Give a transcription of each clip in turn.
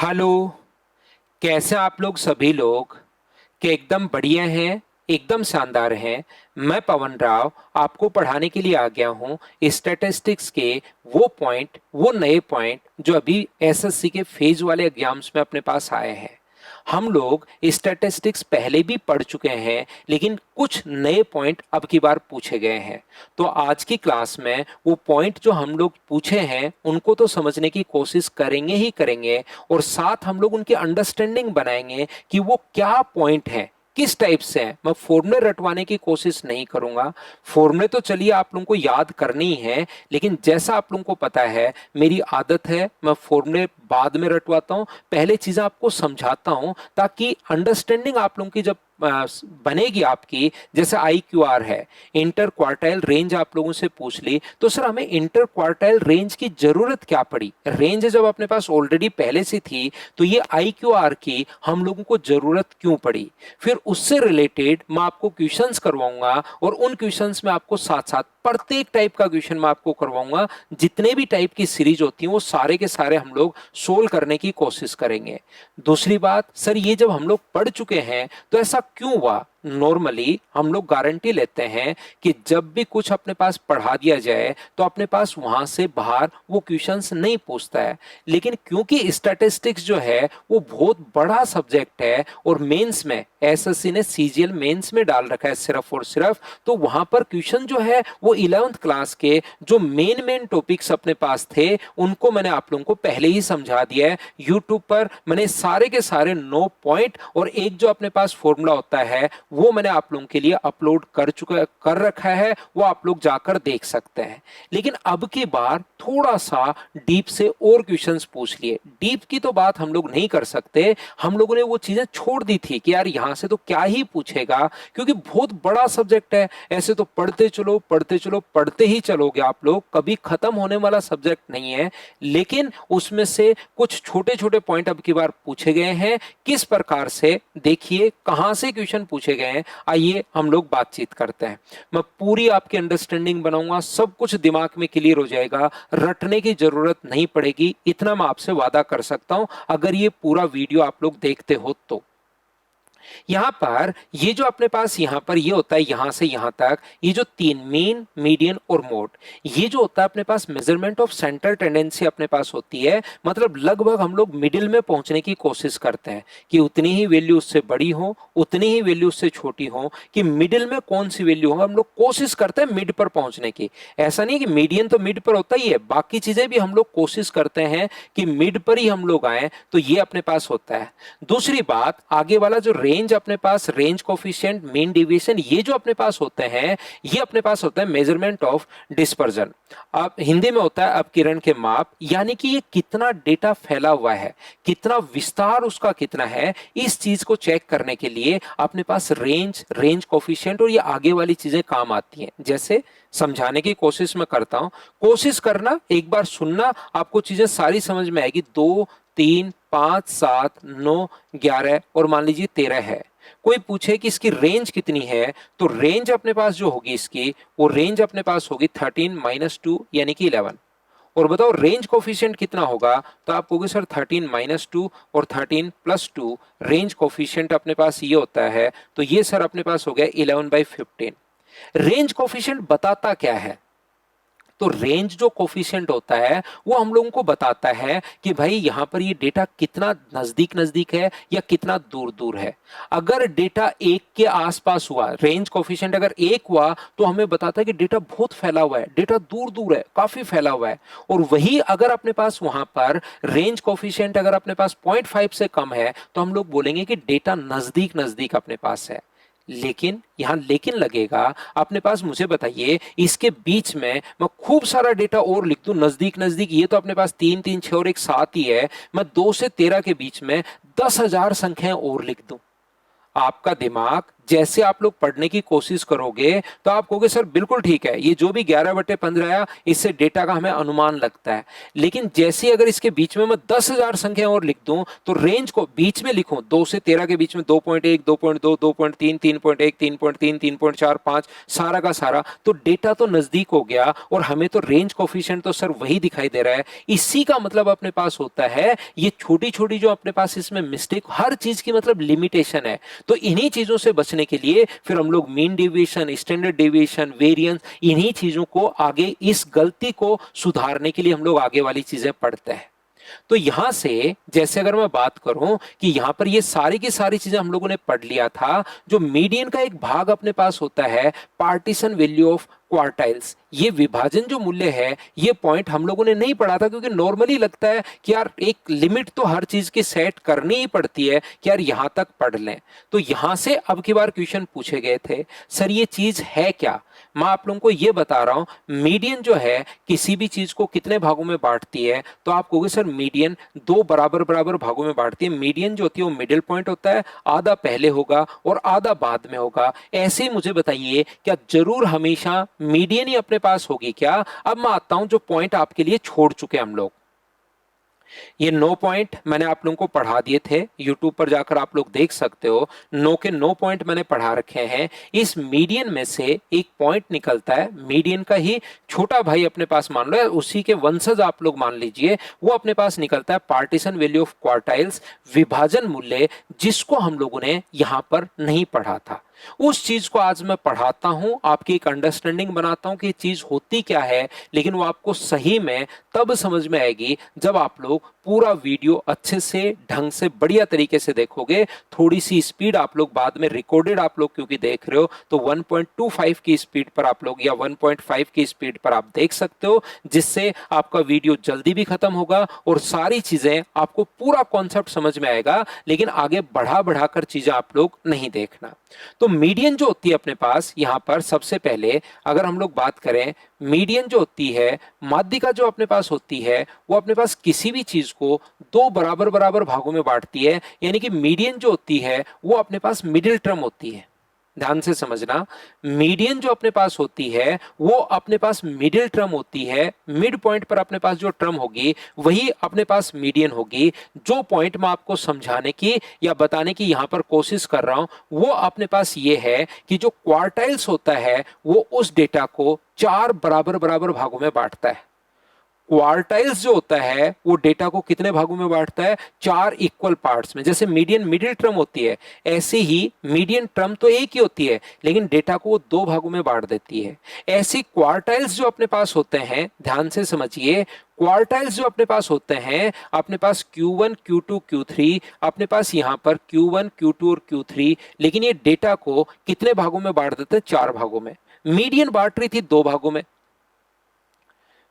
Hello. कैसे आप लोग सभी लोग कि एकदम बढ़िया हैं, एकदम शानदार हैं। मैं पवन राव आपको पढ़ाने के लिए आ गया हूँ स्टैटिस्टिक्स के वो नए पॉइंट जो अभी एसएससी के फेज वाले एग्जाम्स में अपने पास आए हैं। हम लोग स्टैटिस्टिक्स पहले भी पढ़ चुके हैं, लेकिन कुछ नए पॉइंट अब की बार पूछे गए हैं। तो आज की क्लास में वो पॉइंट जो हम लोग पूछे हैं उनको तो समझने की कोशिश करेंगे ही करेंगे, और साथ हम लोग उनकी अंडरस्टैंडिंग बनाएंगे कि वो क्या पॉइंट है, किस टाइप से है। मैं फॉर्मूले रटवाने की कोशिश नहीं करूंगा। फॉर्मूले तो चलिए आप लोगों को याद करनी ही है, लेकिन जैसा आप लोगों को पता है मेरी आदत है मैं फॉर्मूले बाद में रटवाता हूं, पहले चीजें आपको समझाता हूं ताकि अंडरस्टैंडिंग आप लोगों की जब बनेगी आपकी। जैसे आई क्यू आर है, इंटर क्वार्टाइल रेंज आप लोगों से पूछ ली, तो सर हमें इंटर क्वार्टाइल रेंज की जरूरत क्या पड़ी? रेंज जब अपने पास ऑलरेडी पहले से थी तो ये आई क्यू आर की हम लोगों को जरूरत क्यों पड़ी? फिर उससे रिलेटेड मैं आपको क्वेश्चंस करवाऊंगा, और उन क्वेश्चंस में आपको साथ साथ प्रत्येक टाइप का क्वेश्चन मैं आपको करवाऊंगा। जितने भी टाइप की सीरीज होती हैं वो सारे के सारे हम लोग सोल्व करने की कोशिश करेंगे। दूसरी बात, सर ये जब हम लोग पढ़ चुके हैं तो ऐसा क्यों हुआ? नॉर्मली हम लोग गारंटी लेते हैं कि जब भी कुछ अपने पास पढ़ा दिया जाए तो अपने पास वहां से बाहर वो क्वेश्चंस नहीं पूछता है। लेकिन क्योंकि स्टैटिस्टिक्स जो है वो बहुत बड़ा सब्जेक्ट है, और मेंस में एसएससी ने सीजीएल मेंस में डाल रखा है सिर्फ और सिर्फ, तो वहां पर क्वेश्चन जो है वो 11th क्लास के जो मेन मेन टॉपिक्स अपने पास थे उनको मैंने आप लोगों को पहले ही समझा दिया है। यूट्यूब पर मैंने सारे के सारे 9 पॉइंट और एक जो अपने पास फॉर्मूला होता है वो मैंने आप लोगों के लिए अपलोड कर रखा है, वो आप लोग जाकर देख सकते हैं। लेकिन अब की बार थोड़ा सा डीप से और क्वेश्चंस पूछ लिए। डीप की तो बात हम लोग नहीं कर सकते, हम लोगों ने वो चीजें छोड़ दी थी कि यार यहां से तो क्या ही पूछेगा, क्योंकि बहुत बड़ा सब्जेक्ट है। ऐसे तो पढ़ते चलो पढ़ते चलो पढ़ते ही चलोगे आप लोग, कभी खत्म होने वाला सब्जेक्ट नहीं है। लेकिन उसमें से कुछ छोटे छोटे पॉइंट अब की बार पूछे गए हैं। किस प्रकार से, देखिए कहां से क्वेश्चन पूछे गए हैं, आइए हम लोग बातचीत करते हैं। मैं पूरी आपकी अंडरस्टैंडिंग बनाऊंगा, सब कुछ दिमाग में क्लियर हो जाएगा, रटने की जरूरत नहीं पड़ेगी, इतना मैं आपसे वादा कर सकता हूं अगर ये पूरा वीडियो आप लोग देखते हो तो। यहां पर ये जो अपने पास यहां पर ये होता है यहां से यहां तक, ये जो तीन मीन मीडियन और मोड, ये जो होता है अपने पास मेजरमेंट ऑफ सेंट्रल टेंडेंसी अपने पास होती है। मतलब लगभग हम लोग मिडिल में पहुंचने की कोशिश करते हैं कि उतनी ही वैल्यू उससे बड़ी हो, उतनी ही वैल्यू उससे छोटी हो, कि मिडिल में कौन सी वैल्यू हो हम लोग कोशिश करते हैं मिड पर पहुंचने की। ऐसा नहीं कि मीडियन तो मिड पर होता ही है, बाकी चीजें भी हम लोग कोशिश करते हैं कि मिड पर ही हम लोग आए, तो ये अपने पास होता है। दूसरी बात, आगे वाला जो रेंज अपने पास, रेंज कोफिशिएंट, मीन डिवीएशन, ये जो अपने पास होते हैं ये अपने पास होता है मेजरमेंट ऑफ डिस्पर्जन। अब हिंदी में होता है अपकिरण के माप, यानी कि ये कितना डेटा फैला हुआ है, कितना विस्तार उसका कितना है, इस चीज को चेक करने के लिए अपने पास रेंज, रेंज कोफिशिएंट और ये आगे वाली चीजें काम आती हैं। जैसे समझाने की कोशिश मैं करता हूं, कोशिश करना, एक बार सुनना, आपको चीजें सारी समझ में आएगी। 2, 3, 5, 7, 9, 11 और मान लीजिए 13 है। कोई पूछे कि इसकी रेंज कितनी है, तो रेंज अपने पास जो होगी इसकी, वो रेंज अपने पास होगी 13 - 2 यानी कि 11। और बताओ रेंज कोफिशिएंट कितना होगा, तो आप कहोगे सर 13 - 2 और 13 + 2, रेंज कोफिशिएंट अपने पास ये होता है, तो ये सर अपने पास हो गया 11/15। रेंज कोफिशिएंट बताता क्या है? तो रेंज जो कोफिशिएंट होता है वो हम लोगों को बताता है कि भाई यहां पर ये डेटा कितना नजदीक नजदीक है या कितना दूर दूर है। अगर डेटा 1 के आसपास हुआ, रेंज कोफिशिएंट अगर 1 हुआ, तो हमें बताता है कि डेटा बहुत फैला हुआ है, डेटा दूर दूर है, काफी फैला हुआ है। और वही अगर अपने पास वहां पर रेंज कोफिशिएंट अगर अपने पास 0.5 से कम है, तो हम लोग बोलेंगे कि डेटा नजदीक नजदीक अपने पास है। लेकिन यहां लेकिन लगेगा अपने पास, मुझे बताइए इसके बीच में मैं खूब सारा डेटा और लिख दूं नजदीक नजदीक, ये तो अपने पास 3, 3, 6 और एक 7 ही है, मैं 2 से 13 के बीच में 10,000 संख्याएं और लिख दूं, आपका दिमाग जैसे आप लोग पढ़ने की कोशिश करोगे तो आप कहोगे सर बिल्कुल ठीक है, ये जो भी 11/15 आया इससे डेटा का हमें अनुमान लगता है। लेकिन जैसे अगर इसके बीच में मैं 10,000 संख्या और लिख दूं तो रेंज को बीच में लिखूं 2 से 13 के बीच में 2.1, 2.2, 2.3, 3.1, 3.3, 3.4, 5 सारा का सारा, तो डेटा तो नजदीक हो गया और हमें तो रेंज कोफिशिएंट तो सर वही दिखाई दे रहा है। इसी का मतलब अपने पास होता है ये छोटी छोटी जो अपने पास इसमें मिस्टेक, हर चीज की मतलब लिमिटेशन है। तो इन्हीं चीजों से बचने के लिए फिर हम लोग mean deviation, standard deviation, variance, इन्हीं चीजों को आगे, इस गलती को सुधारने के लिए हम लोग आगे वाली चीजें पढ़ते हैं। तो यहां से जैसे अगर मैं बात करूं कि यहां पर ये सारी की सारी चीजें हम लोगों ने पढ़ लिया था। जो मीडियन का एक भाग अपने पास होता है पार्टीशन वैल्यू ऑफ क्वार्टाइल्स, ये विभाजन जो मूल्य है, ये पॉइंट हम लोगों ने नहीं पढ़ा था क्योंकि नॉर्मली लगता है कि यार एक लिमिट तो हर चीज की सेट करनी ही पड़ती है कि यार यहां तक पढ़ लें। तो यहां से अब की बार क्वेश्चन पूछे गए थे, सर ये चीज है क्या? मैं आप लोगों को ये बता रहा हूं, मीडियन जो है किसी भी चीज को कितने भागों में बांटती है, तो आप कहोगे सर मीडियन दो बराबर बराबर भागों में बांटती है। मीडियन जो होती है वो मिडिल पॉइंट होता है, आधा पहले होगा और आधा बाद में होगा। ऐसे ही मुझे बताइए क्या जरूर हमेशा मीडियन ही अपने पास होगी क्या? अब मैं आता हूं जो पॉइंट आपके लिए छोड़ चुके हम लोग। ये 9 पॉइंट मैंने आप लोगों को पढ़ा दिए थे, यूट्यूब पर जाकर आप लोग देख सकते हो। 9 के 9 पॉइंट मैंने पढ़ा रखे हैं। इस मीडियन में से एक पॉइंट निकलता है, मीडियन का ही छोटा भाई अपने पास मान लो या उसी के वंशज आप लोग मान लीजिए, वो अपने पास निकलता है पार्टीशन वैल्यू ऑफ क्वार्टाइल्स, विभाजन मूल्य, जिसको हम लोगों ने यहां पर नहीं पढ़ा था। उस चीज को आज मैं पढ़ाता हूं, आपकी एक अंडरस्टैंडिंग बनाता हूं कि ये चीज होती क्या है। लेकिन वो आपको सही में तब समझ में आएगी जब आप लोग पूरा वीडियो अच्छे से, ढंग से, बढ़िया तरीके से देखोगे। थोड़ी सी स्पीड आप लोग बाद में रिकॉर्डेड आप लोग क्योंकि देख रहे हो तो 1.25 की स्पीड पर आप लोग या 1.5 की स्पीड पर आप देख सकते हो, जिससे आपका वीडियो जल्दी भी खत्म होगा और सारी चीजें आपको पूरा कॉन्सेप्ट समझ में आएगा। लेकिन आगे बढ़ा बढ़ाकर चीजें आप लोग नहीं देखना। तो मीडियन जो होती है अपने पास यहां पर सबसे पहले अगर हम लोग बात करें, मीडियन जो होती है, माध्यिका जो अपने पास होती है, वो अपने पास किसी भी चीज को दो बराबर बराबर भागों में बांटती है। यानी कि मीडियन जो होती है वो अपने पास मिडिल टर्म होती है। ध्यान से समझना, मीडियन जो अपने पास होती है वो अपने पास मिडिल टर्म होती है। मिड पॉइंट पर अपने पास जो टर्म होगी वही अपने पास मीडियन होगी। जो पॉइंट मैं आपको समझाने की या बताने की यहां पर कोशिश कर रहा हूं वो अपने पास ये है कि जो क्वार्टाइल्स होता है वो उस डेटा को चार बराबर बराबर भागों में बांटता है। क्वार्टाइल्स जो होता है वो डेटा को कितने भागों में बांटता है? चार इक्वल पार्ट्स में। जैसे मीडियन मिडिल टर्म होती है, ऐसे ही मीडियन टर्म तो एक ही होती है लेकिन डेटा को वो दो भागों में बांट देती है। ऐसी क्वार्टाइल्स जो अपने पास होते हैं, ध्यान से समझिए, क्वार्टाइल्स जो अपने पास होते हैं, अपने पास Q1, Q2, Q3, अपने पास यहां पर Q1, Q2 और Q3, लेकिन ये डेटा को कितने भागों में बांट देते हैं? चार भागों में। मीडियन बांट रही थी दो भागों में।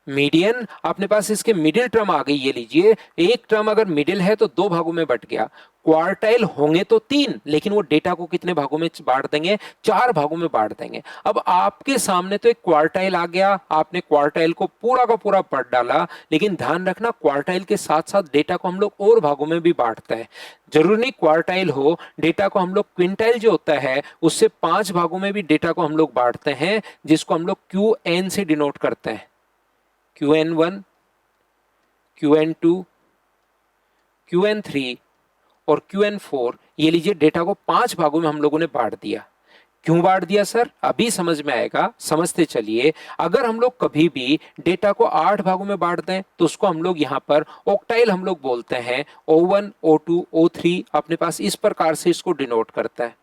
मीडियन अपने पास इसके मिडिल टर्म आ गई, ये लीजिए, एक टर्म अगर मिडिल है तो दो भागों में बट गया। क्वार्टाइल होंगे तो तीन, लेकिन वो डेटा को कितने भागों में बांट देंगे? चार भागों में बांट देंगे। अब आपके सामने तो एक क्वार्टाइल आ गया, आपने क्वार्टाइल को पूरा का पूरा पढ़ डाला, लेकिन ध्यान रखना क्वार्टाइल के साथ साथ डेटा को हम लोग और भागों में भी बांटते हैं। जरूर नहीं क्वार्टाइल हो, डेटा को हम लोग क्विंटाइल जो होता है उससे पांच भागों में भी डेटा को हम लोग बांटते हैं, जिसको हम लोग QN से डिनोट करते हैं। QN1, QN2, QN3 और QN4, ये लीजिए डेटा को पांच भागों में हम लोगों ने बांट दिया। क्यों बांट दिया सर? अभी समझ में आएगा, समझते चलिए। अगर हम लोग कभी भी डेटा को आठ भागों में बांट दें तो उसको हम लोग यहां पर ऑक्टाइल हम लोग बोलते हैं। O1, O2, O3 अपने पास इस प्रकार से इसको डिनोट करता है।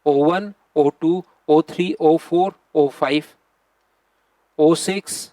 O1, O2, O3, O4, O5, O6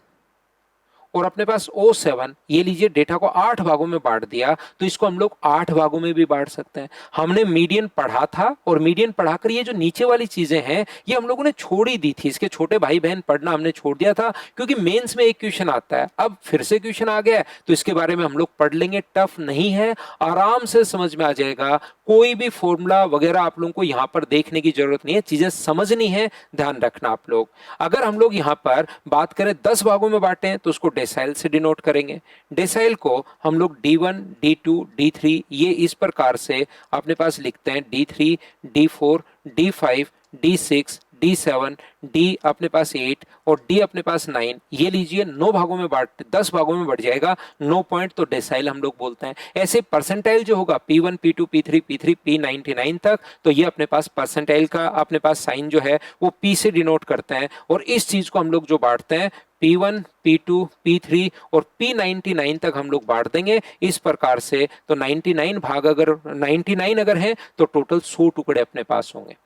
और अपने पास O7, ये लीजिए डेटा को आठ भागों में बांट दिया, तो इसको हम लोग आठ भागों में भी बांट सकते हैं। हमने मीडियन पढ़ा था और मीडियन पढ़ाकर ये जो नीचे वाली चीजें हैं ये हम लोगों ने छोड़ ही दी थी। इसके छोटे भाई बहन पढ़ना हमने छोड़ दिया था क्योंकि मेंस में एक क्वेश्चन आता है। अब फिर से क्वेश्चन आ गया है तो इसके बारे में हम लोग पढ़ लेंगे। टफ नहीं है, आराम से समझ में आ जाएगा। कोई भी फॉर्मूला वगैरह आप लोगों को यहाँ पर देखने की जरूरत नहीं है, चीजें समझनी है, ध्यान रखना आप लोग। अगर हम लोग यहाँ पर बात करें 10 भागों में बांटे तो उसको डेसाइल से डिनोट करेंगे। डेसाइल को हम लोग D1, D2, D3 ये इस प्रकार से अपने पास लिखते हैं। D3, D4, D5, D6, D7, D अपने पास 8 और D अपने पास 9। ये लीजिए 9 भागों में बांट 10 भागों में बढ़ जाएगा 9 पॉइंट, तो डेसाइल हम लोग बोलते हैं। ऐसे परसेंटाइल जो होगा P1, P2, P3, P3, P99 तक, तो ये अपने पास परसेंटाइल का अपने पास साइन जो है वो P से डिनोट करते हैं। और इस चीज को हम लोग जो बांटते हैं P1, P2, P3 और P99 तक हम लोग बांट देंगे इस प्रकार से। तो 99 भाग अगर 99 अगर है तो टोटल 100 टुकड़े अपने पास होंगे।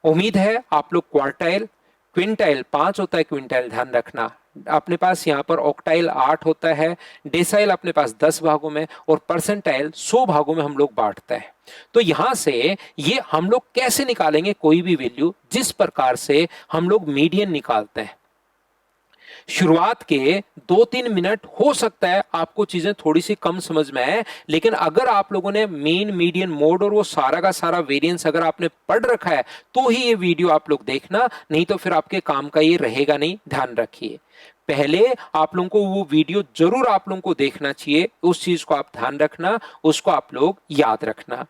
उम्मीद है आप लोग क्वार्टाइल, क्विंटाइल 5 होता है क्विंटाइल, ध्यान रखना अपने पास यहाँ पर ऑक्टाइल 8 होता है, डेसाइल अपने पास 10 भागों में और परसेंटाइल 100 भागों में हम लोग बांटते हैं। तो यहां से ये हम लोग कैसे निकालेंगे कोई भी वैल्यू, जिस प्रकार से हम लोग मीडियन निकालते हैं। शुरुआत के 2-3 मिनट हो सकता है आपको चीजें थोड़ी सी कम समझ में आए, लेकिन अगर आप लोगों ने मीन, मीडियन, मोड और वो सारा का सारा वेरिएंस अगर आपने पढ़ रखा है तो ही ये वीडियो आप लोग देखना, नहीं तो फिर आपके काम का ये रहेगा नहीं। ध्यान रखिए, पहले आप लोगों को वो वीडियो जरूर आप लोगों को देखना चाहिए, उस चीज को आप ध्यान रखना, उसको आप लोग याद रखना।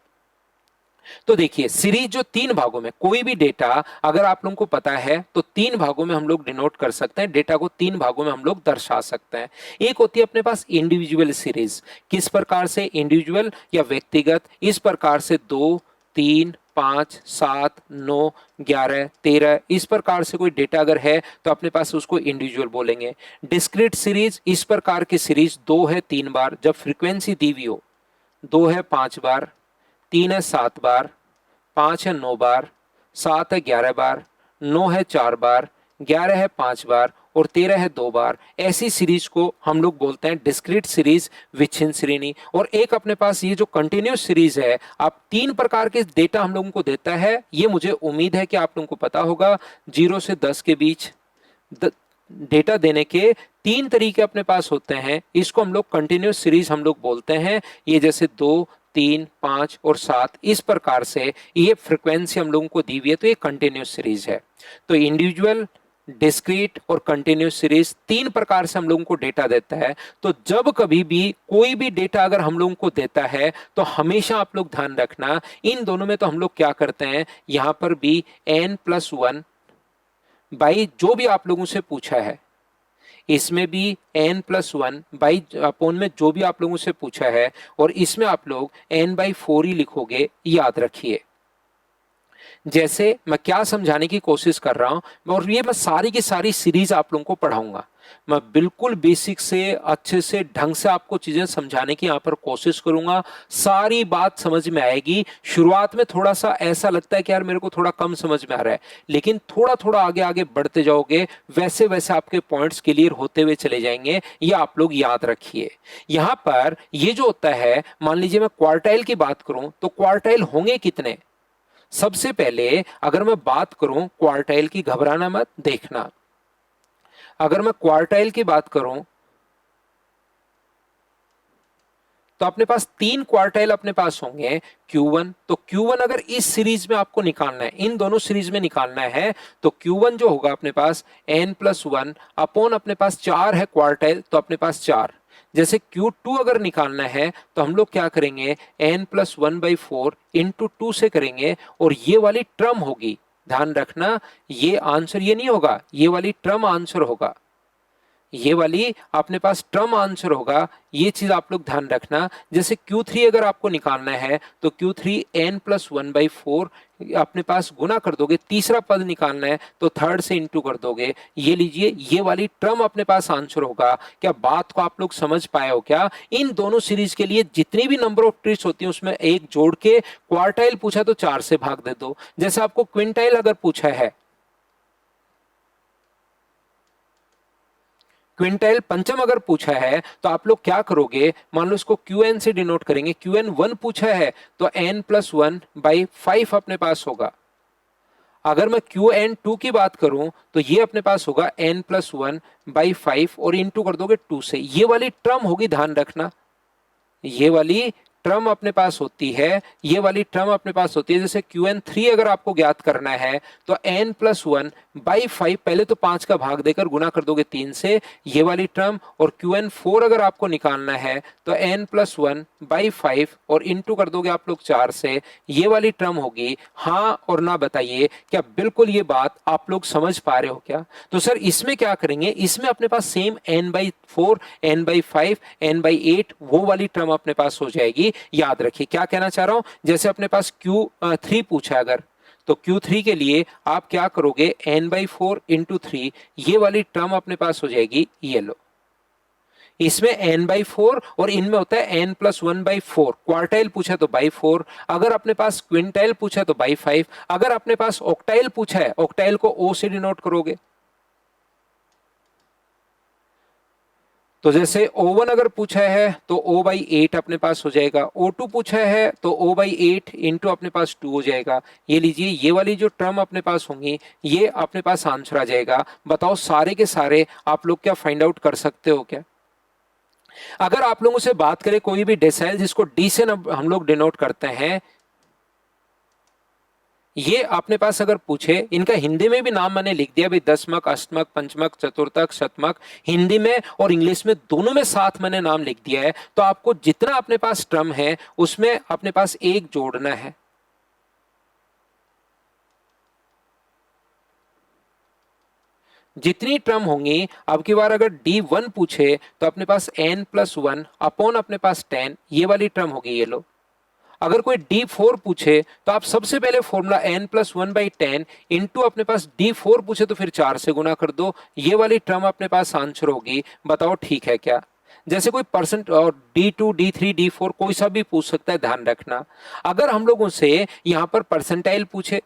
तो देखिए सीरीज जो 3 भागों में, कोई भी डेटा अगर आप लोगों को पता है तो 3 भागों में हम लोग डिनोट कर सकते हैं, डेटा को 3 भागों में हम लोग दर्शा सकते हैं। एक होती है अपने पास इंडिविजुअल सीरीज, किस प्रकार से इंडिविजुअल या व्यक्तिगत, इस प्रकार से 2, 3, 5, 7, 9, 11, 13 इस प्रकार से कोई डेटा अगर है तो अपने पास उसको इंडिविजुअल बोलेंगे। डिस्क्रीट सीरीज, इस प्रकार की सीरीज 2 है 3 बार, जब फ्रीक्वेंसी दी हुई हो, 2 है 5 बार, 3 है 7 बार, 5 है 9 बार, 7 है 11 बार, 9 है 4 बार, 11 है 5 बार और 13 है 2 बार। ऐसी सीरीज को हम लोग बोलते हैं डिस्क्रीट सीरीज विच्छिन्न श्रेणी। और एक अपने पास ये जो कंटिन्यूस सीरीज है, आप 3 प्रकार के डेटा हम लोगों को देता है, ये मुझे उम्मीद है कि आप लोगों को पता होगा। 0 से 10 के बीच डेटा देने के 3 तरीके अपने पास होते हैं, इसको हम लोग कंटिन्यूस सीरीज हम लोग बोलते हैं। ये जैसे 2, 3, 5 और 7 इस प्रकार से ये फ्रीक्वेंसी हम लोगों को दी हुई है, तो ये कंटिन्यूस सीरीज है। तो इंडिविजुअल, डिस्क्रीट और कंटिन्यूस सीरीज 3 प्रकार से हम लोगों को डेटा देता है। तो जब कभी भी कोई भी डेटा अगर हम लोगों को देता है तो हमेशा आप लोग ध्यान रखना, इन दोनों में तो हम लोग क्या करते हैं, यहां पर भी n+1 बाई जो भी आप लोगों से पूछा है, इसमें भी n+1 बाई अपोन में जो भी आप लोगों से पूछा है, और इसमें आप लोग n/4 ही लिखोगे, याद रखिए। जैसे मैं क्या समझाने की कोशिश कर रहा हूं, और ये मैं सारी की सारी सीरीज आप लोगों को पढ़ाऊंगा, मैं बिल्कुल बेसिक से अच्छे से ढंग से आपको चीजें समझाने की यहां पर कोशिश करूंगा, सारी बात समझ में आएगी। शुरुआत में थोड़ा सा ऐसा लगता है कि यार मेरे को थोड़ा कम समझ में आ रहा है, लेकिन थोड़ा थोड़ा आगे आगे बढ़ते जाओगे, वैसे वैसे आपके पॉइंट्स क्लियर होते हुए चले जाएंगे, ये आप लोग याद रखिए। यहां पर ये जो होता है, मान लीजिए मैं क्वार्टाइल की बात करूं तो क्वार्टाइल होंगे कितने। सबसे पहले अगर मैं बात करूं क्वार्टाइल की, घबराना मत, देखना, अगर मैं क्वार्टाइल की बात करूं तो अपने पास 3 क्वार्टाइल अपने पास होंगे Q1। तो Q1 अगर इस सीरीज में आपको निकालना है, इन दोनों सीरीज में निकालना है, तो Q1 जो होगा अपने पास n+1 अपॉन अपने पास 4 है क्वार्टाइल, तो अपने पास 4। जैसे Q2 अगर निकालना है तो हम लोग क्या करेंगे, n+1/4 इंटू 2 से करेंगे, और ये वाली टर्म होगी, ध्यान रखना, ये आंसर ये नहीं होगा, ये वाली टर्म आंसर होगा, ये वाली अपने पास टर्म आंसर होगा, ये चीज आप लोग ध्यान रखना। जैसे Q3 अगर आपको निकालना है तो Q3 n+1/4 अपने पास गुना कर दोगे, तीसरा पद निकालना है तो थर्ड से इंटू कर दोगे, ये लीजिए, ये वाली टर्म अपने पास आंसर होगा। क्या बात को आप लोग समझ पाए हो क्या। इन दोनों सीरीज के लिए जितनी भी नंबर ऑफ ट्रीज होती है उसमें एक जोड़ के, क्वार्टाइल पूछा तो 4 से भाग दे दो। जैसे आपको क्विंटाइल अगर पूछा है, क्विंटाइल पंचम अगर पूछा है तो आप लोग क्या करोगे, मान लो इसको Qn से डिनोट करेंगे, Qn1 पूछा है तो n+1/5 अपने पास होगा। अगर मैं Qn2 की बात करूं तो ये अपने पास होगा n+1/5 और इंटू कर दोगे 2 से, ये वाली टर्म होगी, ध्यान रखना, ये वाली टर्म अपने पास होती है, ये वाली टर्म अपने पास होती है, जैसे Qn3 अगर आपको ज्ञात करना है तो n+1/5 पहले तो 5 का भाग देकर गुना कर दोगे 3 से, ये वाली टर्म, और Qn4 अगर आपको निकालना है तो n+1/5 और इंटू कर दोगे आप लोग 4 से, ये वाली टर्म होगी। हाँ और ना बताइए, क्या बिल्कुल ये बात आप लोग समझ पा रहे हो क्या? तो सर इसमें क्या करेंगे, इसमें अपने पास सेम n/4, n/5, n/8 वो वाली टर्म अपने पास हो जाएगी। याद रखिए क्या कहना चाह रहा हूं, जैसे अपने पास Q3 पूछा अगर, तो Q3 के लिए आप क्या करोगे, n/4 इंटू 3, ये वाली टर्म अपने पास हो जाएगी, ये लो। इसमें n/4 और इनमें होता है n+1/4। क्वार्टाइल पूछा तो बाई 4, अगर अपने पास क्विंटाइल पूछा तो बाई 5, अगर अपने पास ऑक्टाइल पूछा है, ऑक्टाइल को O से डिनोट करोगे। तो जैसे O1 अगर पूछा है तो O/8 अपने पास हो जाएगा, O2 पूछा है तो O/8 इंटू अपने पास 2 हो जाएगा। ये लीजिए, ये वाली जो टर्म अपने पास होंगी ये अपने पास आंसर आ जाएगा। बताओ सारे के सारे आप लोग क्या फाइंड आउट कर सकते हो क्या? अगर आप लोगों से बात करें कोई भी डेसाइल जिसको डी से हम लोग डिनोट करते हैं, ये अपने पास अगर पूछे, इनका हिंदी में भी नाम मैंने लिख दिया भी, दसमक, अष्टमक, पंचमक, चतुर्थक, शतमक, हिंदी में और इंग्लिश में दोनों में साथ मैंने नाम लिख दिया है। तो आपको जितना अपने पास टर्म है उसमें अपने पास एक जोड़ना है। जितनी टर्म होंगी, अब की बार अगर D1 पूछे तो अपने पास n+1 अपॉन अपने पास 10, ये वाली टर्म होगी, ये लो। अगर कोई D4 पूछे तो आप सबसे पहले फॉर्मूला n+1/10 इंटू अपने पास D4 पूछे तो फिर 4 से गुना कर दो, ये वाली टर्म अपने पास आंसर होगी। बताओ ठीक है क्या? जैसे कोई परसेंट और D2, D3, D4 कोई सा भी पूछ सकता है, ध्यान रखना। अगर हम लोगों से यहां पर परसेंटाइल पूछे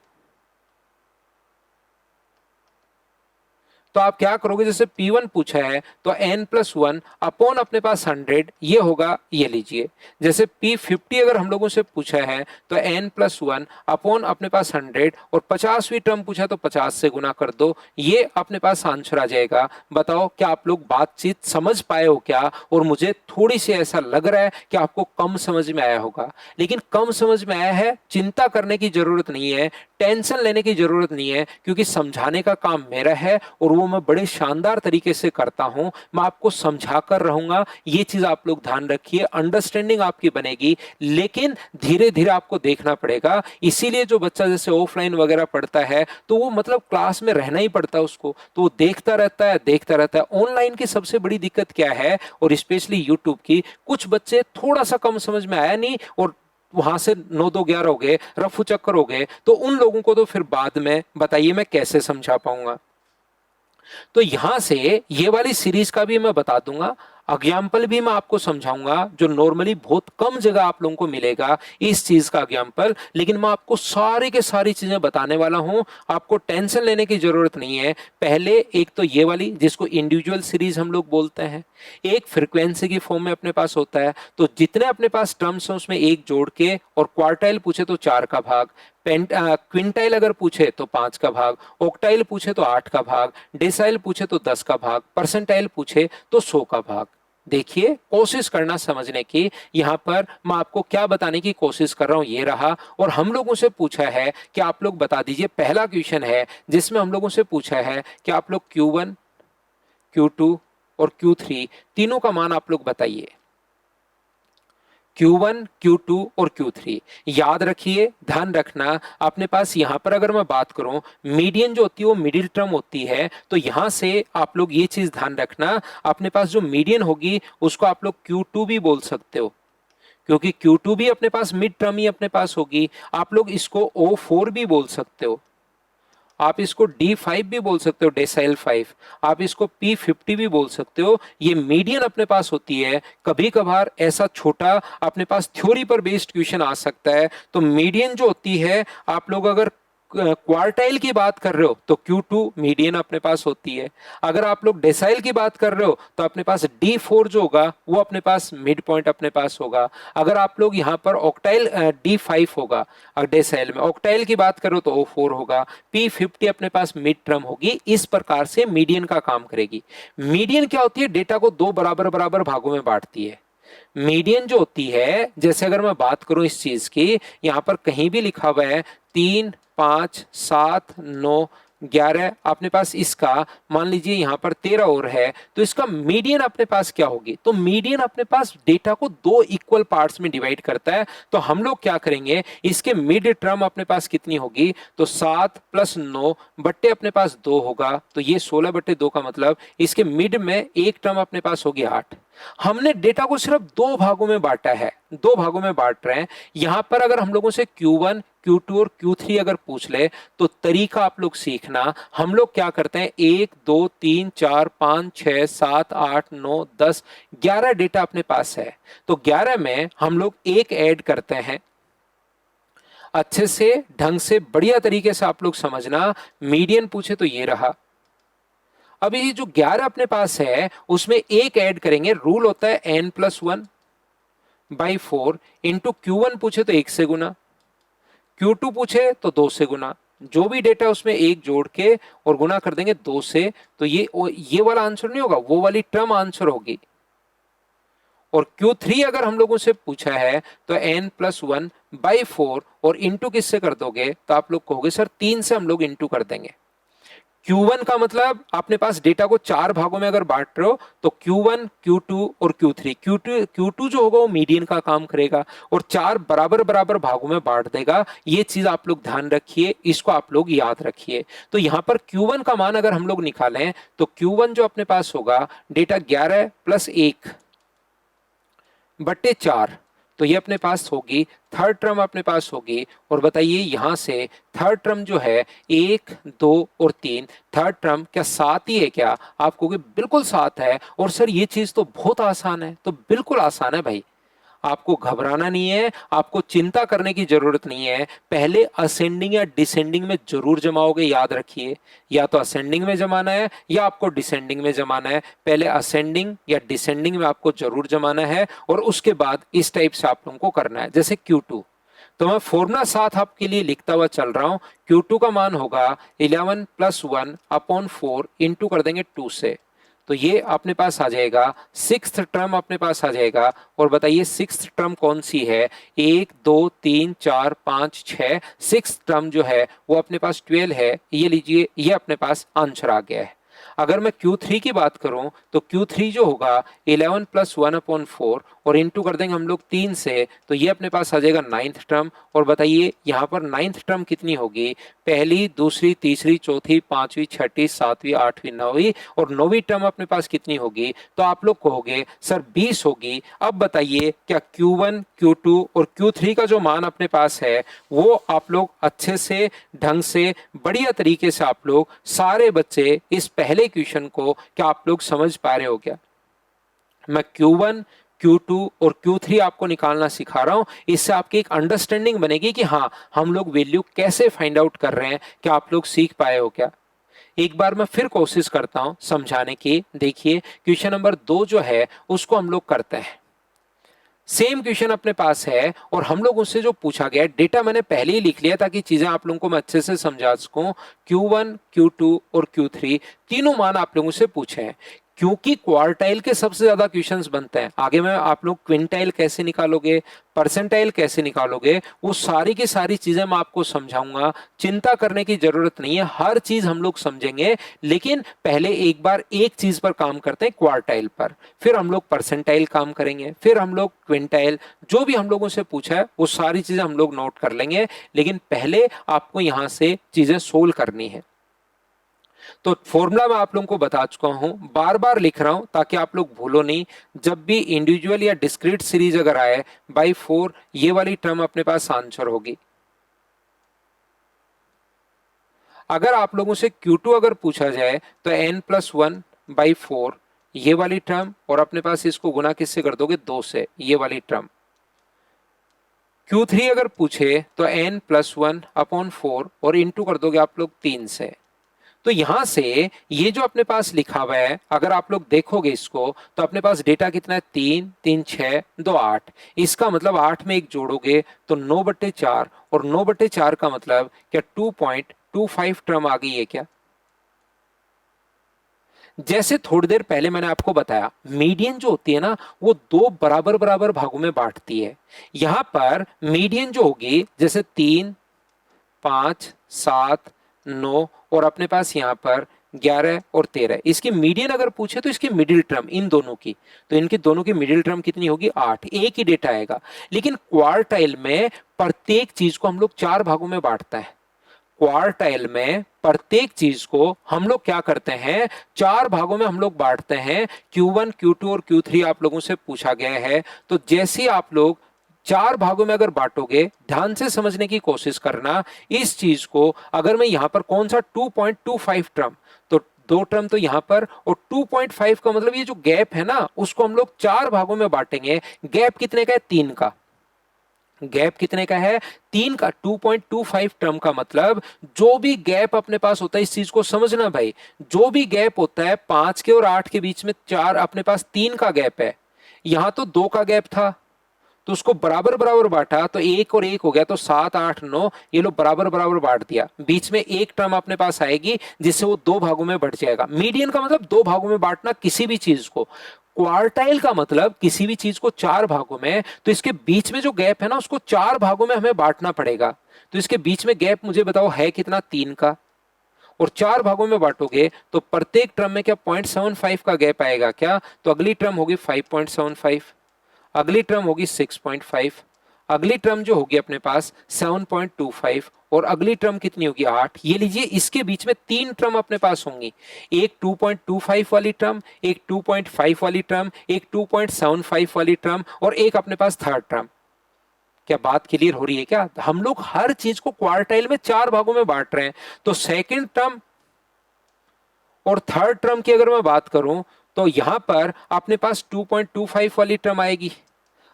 तो आप क्या करोगे, जैसे P1 पूछा है तो n+1 अपॉन अपने पास 100, ये होगा, ये लीजिए। जैसे P50 अगर हम लोगों से पूछा है तो n+1 अपॉन अपने पास 100, और 50वीं टर्म पूछा तो 50 से गुना कर दो, ये अपने पास आंसर आ जाएगा। बताओ क्या आप लोग बातचीत समझ पाए हो क्या? और मुझे थोड़ी सी ऐसा लग रहा है कि आपको कम समझ में आया होगा, लेकिन कम समझ में आया है, चिंता करने की जरूरत नहीं है, टेंशन लेने की जरूरत नहीं है, क्योंकि समझाने का काम मेरा है और वो मैं बड़े शानदार तरीके से करता हूं। मैं आपको समझा कर रहूंगा, ये चीज आप लोग ध्यान रखिए, अंडरस्टैंडिंग आपकी बनेगी, लेकिन धीरे धीरे आपको देखना पड़ेगा। इसीलिए जो बच्चा जैसे ऑफलाइन वगैरह पढ़ता है तो वो मतलब क्लास में रहना ही पड़ता है उसको, तो वो देखता रहता है, देखता रहता है। ऑनलाइन की सबसे बड़ी दिक्कत क्या है, और स्पेशली यूट्यूब की, कुछ बच्चे थोड़ा सा कम समझ में आया नहीं और वहां से 9-2-11 हो गए, रफू चक्कर हो गए, तो उन लोगों को तो फिर बाद में बताइए मैं कैसे समझा पाऊंगा। तो यहां से ये वाली सीरीज का भी मैं बता दूंगा, एग्जाम्पल भी मैं आपको समझाऊंगा, जो नॉर्मली बहुत कम जगह आप लोगों को मिलेगा इस चीज का एग्जाम्पल, लेकिन मैं आपको सारी के सारी चीजें बताने वाला हूं। आपको टेंशन लेने की जरूरत नहीं है। पहले एक तो ये वाली जिसको इंडिविजुअल सीरीज हम लोग बोलते हैं, एक फ्रीक्वेंसी की फॉर्म में अपने पास होता है, तो जितने अपने पास टर्म्स हैं उसमें एक जोड़ के, और क्वार्टाइल पूछे तो 4 का भाग, क्विंटाइल अगर पूछे तो 5 का भाग, ऑक्टाइल पूछे तो 8 का भाग, डेसाइल पूछे तो 10 का भाग, परसेंटाइल पूछे तो 100 का भाग। देखिए कोशिश करना समझने की, यहां पर मैं आपको क्या बताने की कोशिश कर रहा हूं, ये रहा। और हम लोगों से पूछा है कि आप लोग बता दीजिए, पहला क्वेश्चन है जिसमें हम लोगों से पूछा है कि आप लोग Q1, Q2 और Q3 तीनों का मान आप लोग बताइए। Q1, Q2 और Q3 याद रखिए, ध्यान रखना। अपने पास यहां पर अगर मैं बात करूं, मीडियन जो होती है वो मिडिल टर्म होती है, तो यहां से आप लोग ये चीज ध्यान रखना, अपने पास जो मीडियन होगी उसको आप लोग Q2 भी बोल सकते हो, क्योंकि Q2 भी अपने पास मिड टर्म ही अपने पास होगी। आप लोग इसको O4 भी बोल सकते हो, आप इसको D5 भी बोल सकते हो, डेसाइल 5, आप इसको P50 भी बोल सकते हो। ये मीडियन अपने पास होती है। कभी कभार ऐसा छोटा अपने पास थ्योरी पर बेस्ड क्वेश्चन आ सकता है, तो मीडियन जो होती है, आप लोग अगर क्वार्टाइल की बात कर रहे हो तो Q2 मीडियन अपने पास होती है। अगर आप लोग डेसाइल की बात कर रहे हो तो अपने पास D4 जो होगा वो अपने पास मिड पॉइंट अपने पास होगा। अगर आप लोग यहाँ पर ऑक्टाइल D5 होगा, डेसाइल में ऑक्टाइल की बात करो तो O4 होगा, P50 अपने पास मिड टर्म होगी। इस प्रकार से मीडियन का काम करेगी। मीडियन क्या होती है, डेटा को दो बराबर बराबर भागों में बांटती है। मीडियन जो होती है, जैसे अगर मैं बात करूं इस चीज की, यहां पर कहीं भी लिखा हुआ है 3, 5, 7, 9, 11, अपने पास इसका मान लीजिए यहां पर 13 और है, तो इसका मीडियन अपने पास क्या होगी? तो मीडियन अपने पास डेटा को दो इक्वल पार्ट्स में डिवाइड करता है। तो हम लोग क्या करेंगे, इसके मिड टर्म अपने पास कितनी होगी? तो 7 + 9 बट्टे अपने पास 2 होगा, तो ये 16/2 का मतलब इसके मिड में एक टर्म अपने पास होगी 8। हमने डेटा को सिर्फ दो भागों में बांटा है, दो भागों में बांट रहे हैं। यहां पर अगर हम लोगों से Q1, Q2 और Q3 अगर पूछ ले, तो तरीका आप लोग सीखना। हम लोग क्या करते हैं, 1, 2, 3, 4, 5, 6, 7, 8, 9, 10, 11 डेटा अपने पास है। तो 11 में हम लोग एक ऐड करते हैं। अच्छे से, ढंग से, बढ़िया तरीके से आप लोग समझना। मीडियन पूछे तो ये रहा। अभी ये जो 11 अपने पास है, उसमें एक ऐड करेंगे। रूल होता है n+1/4 इंटू Q1 पूछे तो 1 से गुना, Q2 पूछे तो 2 से गुना। जो भी डेटा उसमें एक जोड़ के और गुना कर देंगे 2 से, तो ये वाला आंसर नहीं होगा, वो वाली टर्म आंसर होगी। और Q3 अगर हम लोगों से पूछा है तो n+1/4 और इंटू किससे कर दोगे? तो आप लोग कहोगे सर 3 से हम लोग इंटू कर देंगे। Q1 का मतलब अपने पास डेटा को चार भागों में अगर बांट रहे हो, तो Q1, Q2 और Q3। Q2 जो होगा वो मीडियन का काम करेगा और चार बराबर बराबर भागों में बांट देगा। ये चीज आप लोग ध्यान रखिए, इसको आप लोग याद रखिए। तो यहां पर Q1 का मान अगर हम लोग निकालें, तो Q1 जो अपने पास होगा, डेटा 11 + 1/4, तो ये अपने पास होगी, थर्ड टर्म अपने पास होगी। और बताइए यहां से थर्ड टर्म जो है 1, 2 और 3, थर्ड टर्म क्या 7 ही है क्या? आप कहोगे बिल्कुल 7 है। और सर ये चीज तो बहुत आसान है, तो बिल्कुल आसान है भाई। आपको घबराना नहीं है, आपको चिंता करने की जरूरत नहीं है। पहले असेंडिंग या डिसेंडिंग में जरूर जमाओगे, याद रखिए। या तो असेंडिंग में जमाना है या आपको डिसेंडिंग में जमाना है। पहले असेंडिंग या डिसेंडिंग में आपको जरूर जमाना है और उसके बाद इस टाइप से आप लोगों को करना है। जैसे Q2, तो मैं फॉर्मूला साथ आपके लिए लिखता हुआ चल रहा हूं। Q2 का मान होगा 11 + 1/4 इंटू कर देंगे 2 से, तो ये अपने पास आ जाएगा। सिक्स्थ टर्म अपने पास आ जाएगा। और बताइए सिक्स्थ टर्म कौन सी है? 1, 2, 3, 4, 5, 6, सिक्स्थ टर्म जो है वो अपने पास 12 है। ये लीजिए, ये अपने पास आंसर आ गया है। अगर मैं Q3 की बात करूं, तो Q3 जो होगा 11 + 1/4 और इंटू कर देंगे हम लोग 3 से, तो ये अपने पास आ जाएगा नाइन्थ टर्म। और बताइए यहाँ पर नाइन्थ टर्म कितनी होगी? पहली, दूसरी, तीसरी, चौथी, पांचवी, छठी, सातवीं, आठवीं, नौवीं और नौवीं टर्म अपने पास कितनी होगी? तो आप लोग कहोगे सर 20 होगी। अब बताइए क्या Q1, Q2 और Q3 का जो मान अपने पास है, वो आप लोग अच्छे से, ढंग से, बढ़िया तरीके से आप लोग सारे बच्चे इस पहले क्वेश्चन को क्या आप लोग समझ पा रहे हो क्या? मैं Q1, Q2 और Q3 आपको निकालना सिखा रहा हूं। इससे आपकी एक अंडरस्टैंडिंग बनेगी कि हाँ, हम लोग वैल्यू कैसे फाइंड आउट कर रहे हैं। क्या आप लोग सीख पाए हो क्या? एक बार मैं फिर कोशिश करता हूं समझाने की। देखिए क्वेश्चन नंबर 2 जो है उसको हम लोग करते हैं। सेम क्वेश्चन अपने पास है और हम लोग उससे जो पूछा गया, डेटा मैंने पहले ही लिख लिया ताकि चीजें आप लोगों को मैं अच्छे से समझा सकूं। Q1, Q2 और Q3 तीनों मान आप लोगों से पूछे हैं। क्योंकि क्वार्टाइल के सबसे ज्यादा क्वेश्चंस बनते हैं, आगे में आप लोग क्विंटाइल कैसे निकालोगे, परसेंटाइल कैसे निकालोगे, वो सारी की सारी चीजें मैं आपको समझाऊंगा। चिंता करने की जरूरत नहीं है, हर चीज हम लोग समझेंगे। लेकिन पहले एक बार एक चीज पर काम करते हैं, क्वार्टाइल पर, फिर हम लोग परसेंटाइल काम करेंगे, फिर हम लोग क्विंटाइल। जो भी हम लोगों से पूछा है वो सारी चीजें हम लोग नोट कर लेंगे। लेकिन पहले आपको यहां से चीजें सोल्व करनी है। तो फॉर्मूला मैं आप लोगों को बता चुका हूं, बार बार लिख रहा हूं ताकि आप लोग भूलो नहीं। जब भी इंडिविजुअल या डिस्क्रीट सीरीज अगर आए, /4 ये वाली टर्म अपने पास आंसर होगी। अगर आप लोगों से Q2 अगर पूछा जाए, तो n+1/4 ये वाली टर्म और अपने पास इसको गुना किससे कर दोगे? 2 से, ये वाली टर्म। Q3 अगर पूछे तो n+1/4 और इंटू कर दोगे आप लोग 3 से। तो यहां से ये जो अपने पास लिखा हुआ है, अगर आप लोग देखोगे इसको, तो अपने पास डेटा कितना है? 3, 3, 6, 2, 8। इसका मतलब 8 में एक जोड़ोगे तो 9/4 और 9/4 का मतलब क्या 2.25 टर्म आ गई है क्या? जैसे थोड़ी देर पहले मैंने आपको बताया, मीडियन जो होती है ना, वो दो बराबर बराबर भागों में बांटती है। यहां पर मीडियन जो होगी, जैसे 3, 5, 7, 9 और अपने पास यहाँ पर 11 और 13, इसकी मीडियन अगर पूछे तो इसकी मिडिल टर्म इन दोनों की, तो इनकी दोनों की मिडिल टर्म कितनी होगी? 8। एक ही डेटा आएगा। लेकिन क्वार्टाइल में प्रत्येक चीज को हम लोग 4 भागों में बांटता है। क्वार्टाइल में प्रत्येक चीज को हम लोग क्या करते हैं? 4 भागों में हम लोग बांटते हैं। Q1, Q2 और Q3 आप लोगों से पूछा गया है। तो जैसे आप लोग 4 भागों में अगर बांटोगे, ध्यान से समझने की कोशिश करना इस चीज को। अगर मैं यहां पर कौन सा 2.25 टर्म, तो 2 टर्म तो यहां पर, और 2.5 का मतलब ये जो गैप है ना, उसको हम लोग 4 भागों में बांटेंगे। गैप कितने का है? 3 का। गैप कितने का है? 3 का। 2.25 टर्म का मतलब जो भी गैप अपने पास होता है, इस चीज को समझना भाई, जो भी गैप होता है 5 के और 8 के बीच में, 4 अपने पास 3 का गैप है। यहां तो 2 का गैप था, तो उसको बराबर बराबर बांटा, तो 1 और 1 हो गया, तो 7, 8, 9, ये लो बराबर बराबर बांट दिया। बीच में एक टर्म अपने पास आएगी जिससे वो 2 भागों में बढ़ जाएगा। मीडियन का मतलब 2 भागों में बांटना किसी भी चीज को। क्वार्टाइल का मतलब किसी भी चीज को 4 भागों में, तो इसके बीच में जो गैप है ना, उसको 4 भागों में हमें बांटना पड़ेगा। तो इसके बीच में गैप मुझे बताओ है कितना? 3 का। और 4 भागों में बांटोगे तो प्रत्येक टर्म में क्या 0.75 का गैप आएगा क्या? तो अगली टर्म होगी 5.75, अगली टर्म होगी 6.5, अगली टर्म जो होगी अपने पास 7.25, और अगली टर्म कितनी होगी? 8। ये लीजिए, इसके बीच में 3 टर्म अपने पास होंगी। एक 2.25 वाली टर्म, एक 2.5 वाली टर्म, एक 2.75 वाली टर्म, और एक अपने पास थर्ड टर्म। क्या बात क्लियर हो रही है क्या? हम लोग हर चीज को क्वार्टाइल में 4 भागों में बांट रहे हैं। तो सेकेंड टर्म और थर्ड टर्म की अगर मैं बात करूं, तो यहां पर अपने पास 2.25 वाली टर्म आएगी,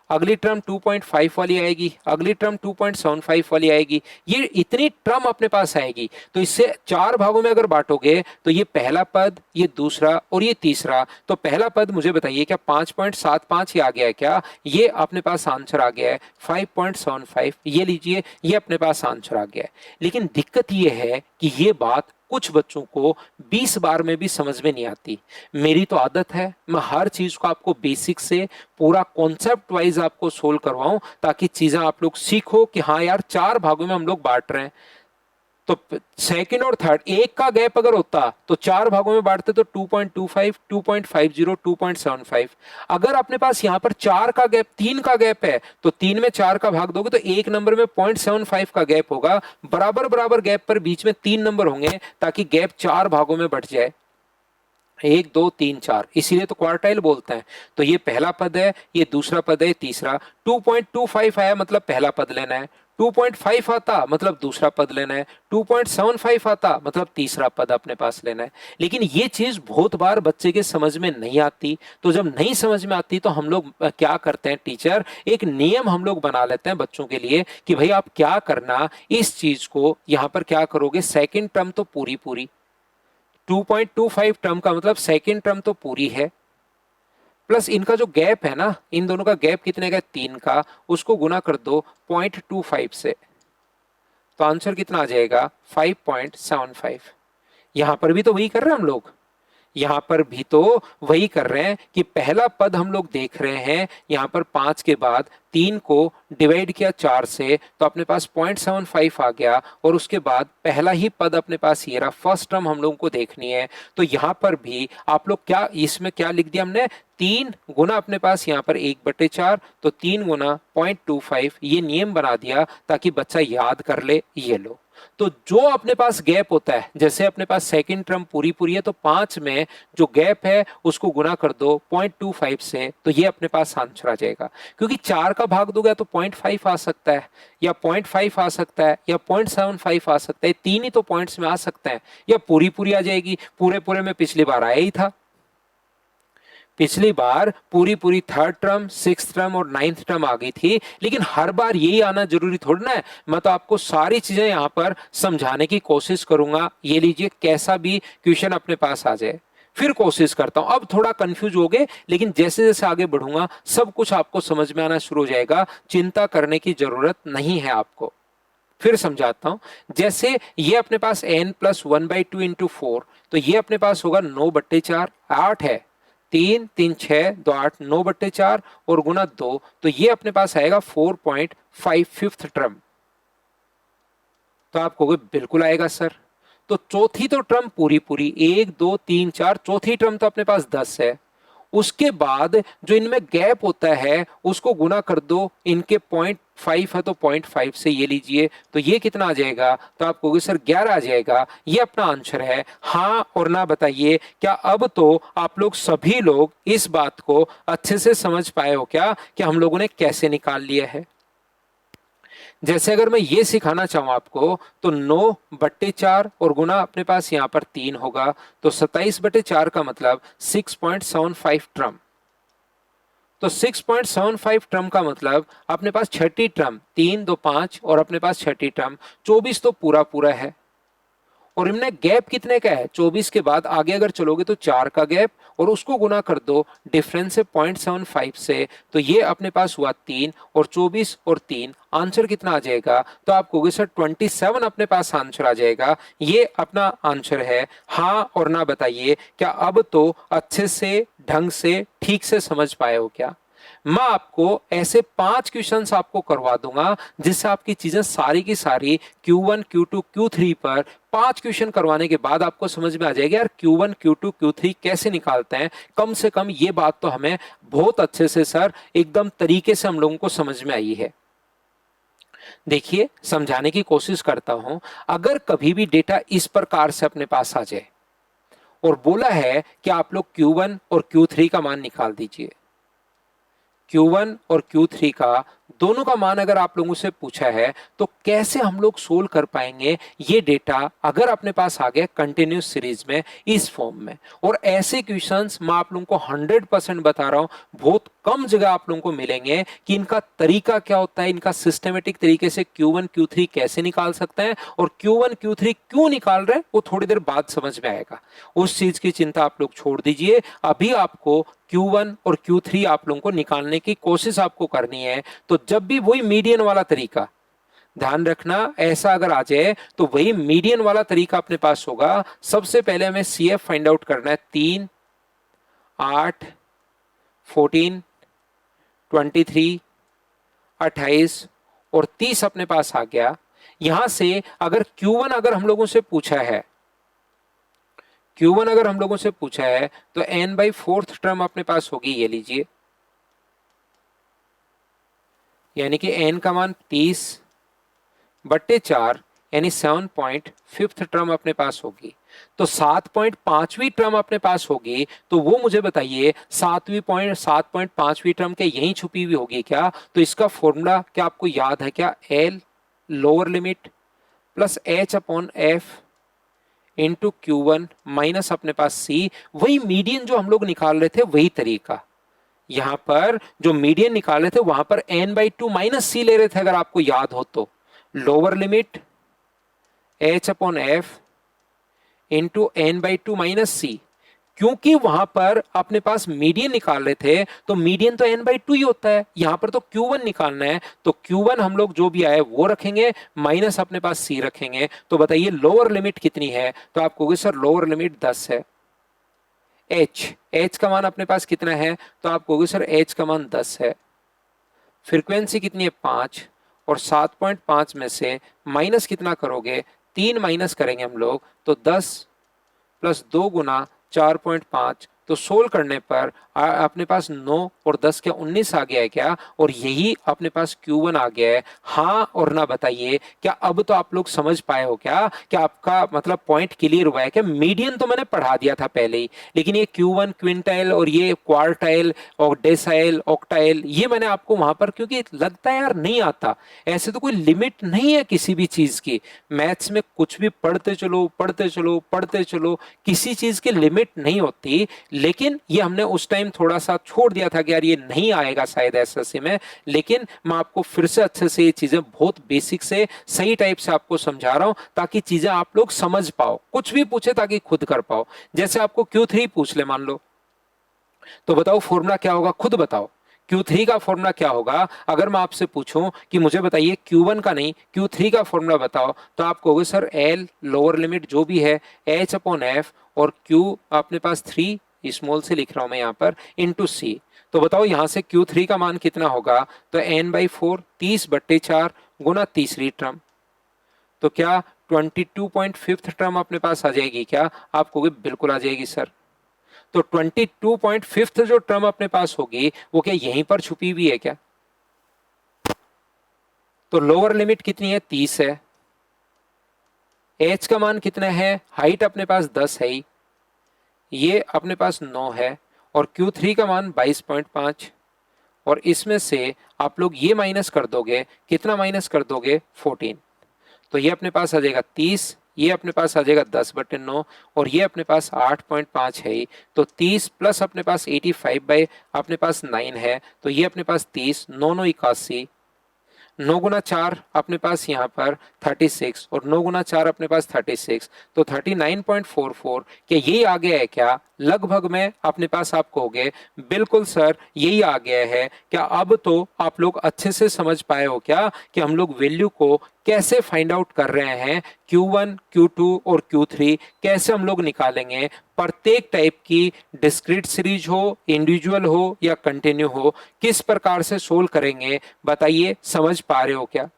अगली टर्म 2.5 वाली आएगी, अगली टर्म 2.75 वाली आएगी। ये इतनी टर्म अपने पास आएगी। तो इससे 4 भागों में अगर बांटोगे, तो ये पहला पद, ये दूसरा और ये तीसरा। तो पहला पद मुझे बताइए क्या 5.75 ये आ गया है क्या? ये अपने पास आंसर आ गया है 5.75। ये लीजिए, ये अपने पास आंसर आ गया है। लेकिन दिक्कत ये है कि ये बात कुछ बच्चों को 20 बार में भी समझ में नहीं आती। मेरी तो आदत है, मैं हर चीज को आपको बेसिक से पूरा कॉन्सेप्ट वाइज आपको सोल्व करवाऊं, ताकि चीजें आप लोग सीखो कि हाँ यार 4 भागों में हम लोग बांट रहे हैं। तो सेकंड और थर्ड, एक का गैप अगर होता तो 4 भागों में बांटते, तो 2.25, 2.50, 2.75। अगर अपने पास यहां पर 4 का गैप, 3 का गैप है, तो 3 में 4 का भाग दोगे तो एक नंबर में 0.75 का गैप होगा। बराबर बराबर गैप पर बीच में 3 नंबर होंगे, ताकि गैप 4 भागों में बढ़ जाए। 1, 2, 3, 4, इसीलिए तो क्वार्टाइल बोलते हैं। तो ये पहला पद है, ये दूसरा पद है, तीसरा। 2.25 आया मतलब पहला पद लेना है, 2.5 आता मतलब दूसरा पद लेना है, 2.75 आता मतलब तीसरा पद अपने पास लेना है। लेकिन ये चीज बहुत बार बच्चे के समझ में नहीं आती। तो जब नहीं समझ में आती, तो हम लोग क्या करते हैं, टीचर एक नियम हम लोग बना लेते हैं बच्चों के लिए कि भाई आप क्या करना, इस चीज को यहां पर क्या करोगे, सेकेंड टर्म तो पूरी पूरी, 2.25 टर्म का मतलब सेकेंड टर्म तो पूरी है, प्लस इनका जो गैप है ना, इन दोनों का गैप कितने का? 3 का। उसको गुना कर दो 0.25 से, तो आंसर कितना आ जाएगा? 5.75। यहां पर भी तो वही कर रहे हैं हम लोग, यहां पर भी तो वही कर रहे हैं कि पहला पद हम लोग देख रहे हैं, यहां पर 5 के बाद 3 को डिवाइड किया 4 से, तो अपने पास 0.75 आ गया। और उसके बाद पहला ही पद अपने पास ये रहा, फर्स्ट टर्म हम लोगों को देखनी है। तो यहां पर भी आप लोग क्या, इसमें क्या लिख दिया हमने? 3 गुना अपने पास यहाँ पर 1/4, तो 3 गुना 0.25, ये नियम बना दिया ताकि बच्चा याद कर ले। ये लो, तो जो अपने पास गैप होता है, जैसे अपने पास सेकंड टर्म पूरी पूरी है, तो 5 में जो गैप है उसको गुना कर दो 0.25 से, तो ये अपने पास आंसर आ जाएगा। क्योंकि 4 का भाग दोगे तो 0.5 आ सकता है, या 0.5 आ सकता है, या 0.75 आ सकता है। 3 ही तो पॉइंट्स में आ सकते हैं, या पूरी पूरी आ जाएगी। पूरे पूरे में पिछली बार आया ही था, पिछली बार पूरी पूरी थर्ड टर्म, सिक्स टर्म और नाइन्थ टर्म आ गई थी। लेकिन हर बार यही आना जरूरी थोड़ी ना है। मैं तो आपको सारी चीजें यहां पर समझाने की कोशिश करूंगा। ये लीजिए, कैसा भी क्वेश्चन अपने पास आ जाए, फिर कोशिश करता हूं। अब थोड़ा कंफ्यूज हो गए, लेकिन जैसे जैसे आगे बढ़ूंगा सब कुछ आपको समझ में आना शुरू हो जाएगा। चिंता करने की जरूरत नहीं है आपको। फिर समझाता हूं। जैसे ये अपने पास n प्लस 1/2 इंटू 4, तो ये अपने पास होगा 9/4, 8 है, 3 3 6 2 8, 9/4 और गुना 2, तो ये अपने पास आएगा 4.5 फिफ्थ टर्म। तो आप कहोगे बिल्कुल आएगा सर। तो चौथी तो टर्म पूरी पूरी 1 2 3 4, चौथी टर्म तो अपने पास 10 है। उसके बाद जो इनमें गैप होता है उसको गुना कर दो, इनके 0.5 है तो 0.5 से ये लीजिए, तो ये कितना आ जाएगा? तो आप कहोगे सर 11 आ जाएगा। ये अपना आंसर है। हाँ और ना बताइए, क्या अब तो आप लोग सभी लोग इस बात को अच्छे से समझ पाए हो क्या कि हम लोगों ने कैसे निकाल लिया है? जैसे अगर मैं ये सिखाना चाहूं आपको, तो 9/4 और गुना अपने पास यहां पर 3 होगा, तो 27/4 का मतलब 6.75 ट्रम। तो 6.75 ट्रम का मतलब अपने पास छठी ट्रम, 3 2 5 और अपने पास छठी ट्रम 24 तो पूरा पूरा है। और इनमें गैप कितने का है? 24 के बाद आगे अगर चलोगे तो 4 का गैप, और उसको गुना कर दो डिफरेंस है 0.75 से, तो ये अपने पास हुआ 3, और 24 और 3 आंसर कितना आ जाएगा? तो आप कहोगे सर 27 अपने पास आंसर आ जाएगा। ये अपना आंसर है। हाँ और ना बताइए, क्या अब तो अच्छे से ढंग से ठीक से समझ पाए हो क्या? मैं आपको ऐसे 5 क्वेश्चंस आपको करवा दूंगा जिससे आपकी चीजें सारी की सारी Q1 Q2 Q3 पर 5 क्वेश्चन करवाने के बाद आपको समझ में आ जाएगा यार Q1 Q2 Q3 कैसे निकालते हैं। कम से कम ये बात तो हमें बहुत अच्छे से सर एकदम तरीके से हम लोगों को समझ में आई है। देखिए समझाने की कोशिश करता हूं। अगर कभी भी डेटा इस प्रकार से अपने पास आ जाए और बोला है कि आप लोग Q1 और Q3 का मान निकाल दीजिए, Q1 और Q3 का दोनों का मान अगर आप लोगों से पूछा है, तो कैसे हम लोग सोल्व कर पाएंगे ये डेटा अगर अपने पास आ गया कंटिन्यूस सीरीज में इस फॉर्म में। और ऐसे क्वेश्चंस मैं आप लोगों को 100% बता रहा हूं, बहुत कम जगह आप लोगों को मिलेंगे कि इनका तरीका क्या होता है, इनका सिस्टमेटिक तरीके से Q1 Q3 कैसे निकाल सकते हैं, और Q1 Q3 क्यों निकाल रहे हैं वो थोड़ी देर बाद समझ में आएगा। उस चीज की चिंता आप लोग छोड़ दीजिए। अभी आपको Q1 और Q3 आप लोगों को निकालने की कोशिश आपको करनी है। तो जब भी वही मीडियन वाला तरीका, ध्यान रखना, ऐसा अगर आ जाए तो वही मीडियन वाला तरीका अपने पास होगा। सबसे पहले हमें CF फाइंड आउट करना है। 3 8 14 23 28 और 30 अपने पास आ गया। यहां से अगर Q1 अगर हम लोगों से पूछा है, Q1 अगर हम लोगों से पूछा है, तो n/4 टर्म अपने पास होगी, ये लीजिए, यानी कि n का मान 30/4 यानी 7.5 टर्म अपने पास होगी। तो 7.5वीं टर्म अपने पास होगी, तो वो मुझे बताइए 7.5वीं टर्म के यहीं छुपी हुई होगी क्या? तो इसका फॉर्मूला क्या आपको याद है क्या? L lower limit plus H/F into Q1 minus अपने पास C। वही मीडियन जो हम लोग निकाल रहे थे वही तरीका, यहां पर जो मीडियन निकाल रहे थे वहां पर n/2 माइनस सी ले रहे थे, अगर आपको याद हो तो। Lower limit H/F into n/2 minus C, क्योंकि वहां पर अपने पास मीडियन निकाल रहे थे, तो मीडियन तो n/2 ही होता है। यहां पर तो Q1 निकालना है, तो Q1 हम लोग जो भी आए वो रखेंगे, माइनस अपने पास C रखेंगे। तो बताइए लोअर लिमिट कितनी है? तो आप कहोगे सर लोअर लिमिट 10 है। H का मान अपने पास कितना है? तो आप कहोगे सर H का मान 10 है। फ्रीक्वेंसी कितनी है? 5। और 7.5 में से माइनस कितना करोगे? 3 माइनस करेंगे हम लोग, तो 10 प्लस 2 गुना 4.5, तो सोल्व करने पर अपने पास 9 और 10 के 19 आ गया है क्या? और यही अपने पास Q1 आ गया है। हाँ और ना बताइए, क्या अब तो आप लोग समझ पाए हो क्या कि आपका मतलब पॉइंट क्लियर हुआ है क्या? मीडियन तो मैंने पढ़ा दिया था पहले ही, लेकिन ये Q1 क्विंटाइल और ये क्वार्टाइल और डेसाइल ऑक्टाइल ये मैंने आपको वहां पर, क्योंकि लगता है यार नहीं आता, ऐसे तो कोई लिमिट नहीं है किसी भी चीज की। मैथ्स में कुछ भी पढ़ते चलो पढ़ते चलो पढ़ते चलो, किसी चीज की लिमिट नहीं होती। लेकिन ये हमने उस टाइम थोड़ा सा छोड़ दिया था कि यार ये नहीं आएगा शायद एसएससी में। लेकिन मैं आपको फिर से अच्छे से ये चीजें बहुत बेसिक से सही टाइप से आपको समझा रहा हूं, ताकि चीजें आप लोग समझ पाओ, कुछ भी पूछे ताकि खुद कर पाओ। जैसे आपको Q3 पूछ ले मान लो, तो बताओ फॉर्मूला क्या होगा, खुद बताओ। Q3 का फॉर्मूला क्या होगा? अगर मैं आपसे पूछूं कि मुझे बताइए Q1 का नहीं Q3 का फॉर्मूला बताओ, तो आप कहोगे सर L लोअर लिमिट जो भी है H अपॉन F और Q अपने पास 3 स्मॉल से लिख रहा हूं मैं यहाँ पर इंटू C। तो बताओ यहाँ से Q3 का मान कितना होगा? तो n/4 30/4 गुना तीसरी टर्म। तो क्या 22.5 टर्म अपने पास आ जाएगी क्या? आप कहोगे बिल्कुल आ जाएगी सर। तो 22.5 जो टर्म अपने पास होगी वो क्या यहीं पर छुपी हुई है क्या? तो लोअर लिमिट कितनी है? 30 है। एच का मान कितना है? हाइट अपने पास 10 है ही, ये अपने पास 9 है, और Q3 का मान 22.5, और इसमें से आप लोग ये माइनस कर दोगे, कितना माइनस कर दोगे? 14। तो ये अपने पास आ जाएगा 30, ये अपने पास आ जाएगा 10/9, और ये अपने पास 8.5 है ही। तो 30 प्लस अपने पास 85 अपने पास 9 है, तो ये अपने पास 30, 9 9 81, 9 गुना 4 अपने पास यहाँ पर 36, और 9 गुना 4 अपने पास 36, तो 39.44। क्या यही आ गया है क्या? लगभग में अपने पास आप कहोगे बिल्कुल सर यही आ गया है। क्या अब तो आप लोग अच्छे से समझ पाए हो क्या कि हम लोग वैल्यू को कैसे फाइंड आउट कर रहे हैं? Q1, Q2 और Q3 कैसे हम लोग निकालेंगे? प्रत्येक टाइप की डिस्क्रीट सीरीज हो, इंडिविजुअल हो या कंटिन्यू हो, किस प्रकार से सोल्व करेंगे? बताइए, समझ पा रहे हो क्या?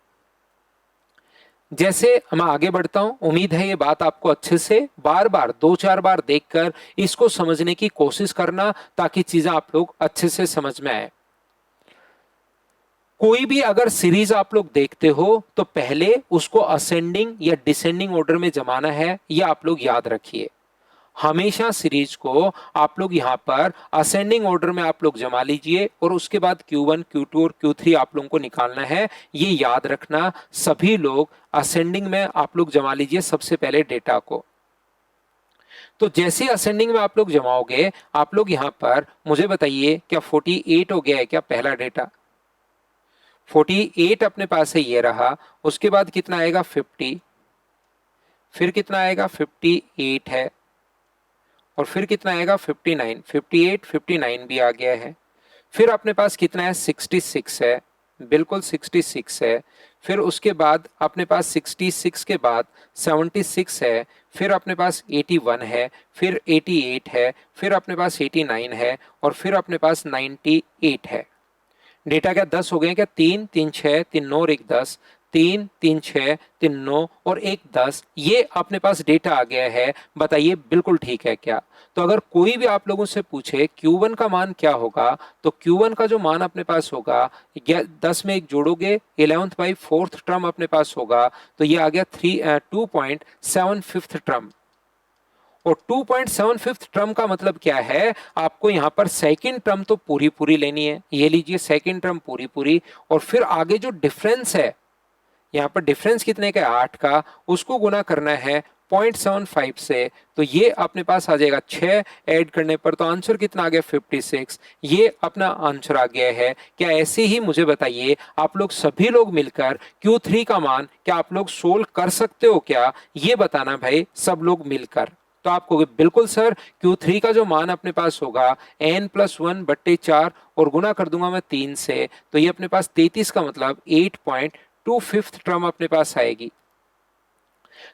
जैसे मैं आगे बढ़ता हूं, उम्मीद है ये बात आपको अच्छे से बार बार 2-4 बार देखकर इसको समझने की कोशिश करना, ताकि चीजें आप लोग अच्छे से समझ में आए। कोई भी अगर सीरीज आप लोग देखते हो तो पहले उसको असेंडिंग या डिसेंडिंग ऑर्डर में जमाना है, ये आप लोग याद रखिए। हमेशा सीरीज को आप लोग यहां पर असेंडिंग ऑर्डर में आप लोग जमा लीजिए, और उसके बाद Q1, Q2 और Q3 आप लोगों को निकालना है, ये याद रखना। सभी लोग असेंडिंग में आप लोग जमा लीजिए सबसे पहले डेटा को। तो जैसे असेंडिंग में आप लोग जमाओगे, आप लोग यहां पर मुझे बताइए क्या 48 हो गया है क्या? पहला डेटा 48 अपने पास है, ये रहा। उसके बाद कितना आएगा? 50, फिर कितना आएगा? 58 है, और फिर कितना आएगा? 59, 58, 59 भी आ गया है। फिर अपने पास कितना है? 66 है, बिल्कुल 66 है। फिर उसके बाद अपने पास 66 के बाद 76 है, फिर अपने पास 81 है, फिर 88 है, फिर अपने पास 89 है, और फिर अपने पास 98 है। डेटा क्या 10 हो गए क्या? 3 3 6 3 9 और 1 10, 3 3 6 3 9 और 1 10, ये अपने पास डेटा आ गया है। बताइए बिल्कुल ठीक है क्या? तो अगर कोई भी आप लोगों से पूछे Q1 का मान क्या होगा, तो Q1 का जो मान अपने पास होगा, 10 में 1 जोड़ोगे 11/4 टर्म अपने पास होगा, तो ये आ गया 2.75 टर्म। और 2.75 टर्म का मतलब क्या है? आपको यहां पर सेकंड टर्म तो पूरी पूरी लेनी है, ये लीजिए सेकंड टर्म पूरी पूरी, और फिर आगे जो डिफरेंस है, यहां पर डिफरेंस कितने का? 8 का, उसको गुना करना है 0.75 से, तो ये अपने पास आ जाएगा 6 ऐड करने पर, तो आंसर कितना आ गया? 56। ये अपना आंसर आ गया है क्या? ऐसे ही मुझे बताइए, आप लोग सभी लोग मिलकर Q3 का मान क्या आप लोग सोल्व कर सकते हो क्या? ये बताना भाई, सब लोग मिलकर। तो आप कहोगे बिल्कुल सर, Q3 का जो मान अपने पास होगा n+1/4, और गुना कर दूंगा मैं 3 से, तो ये अपने पास 33 का मतलब 8.25 टर्म अपने पास आएगी।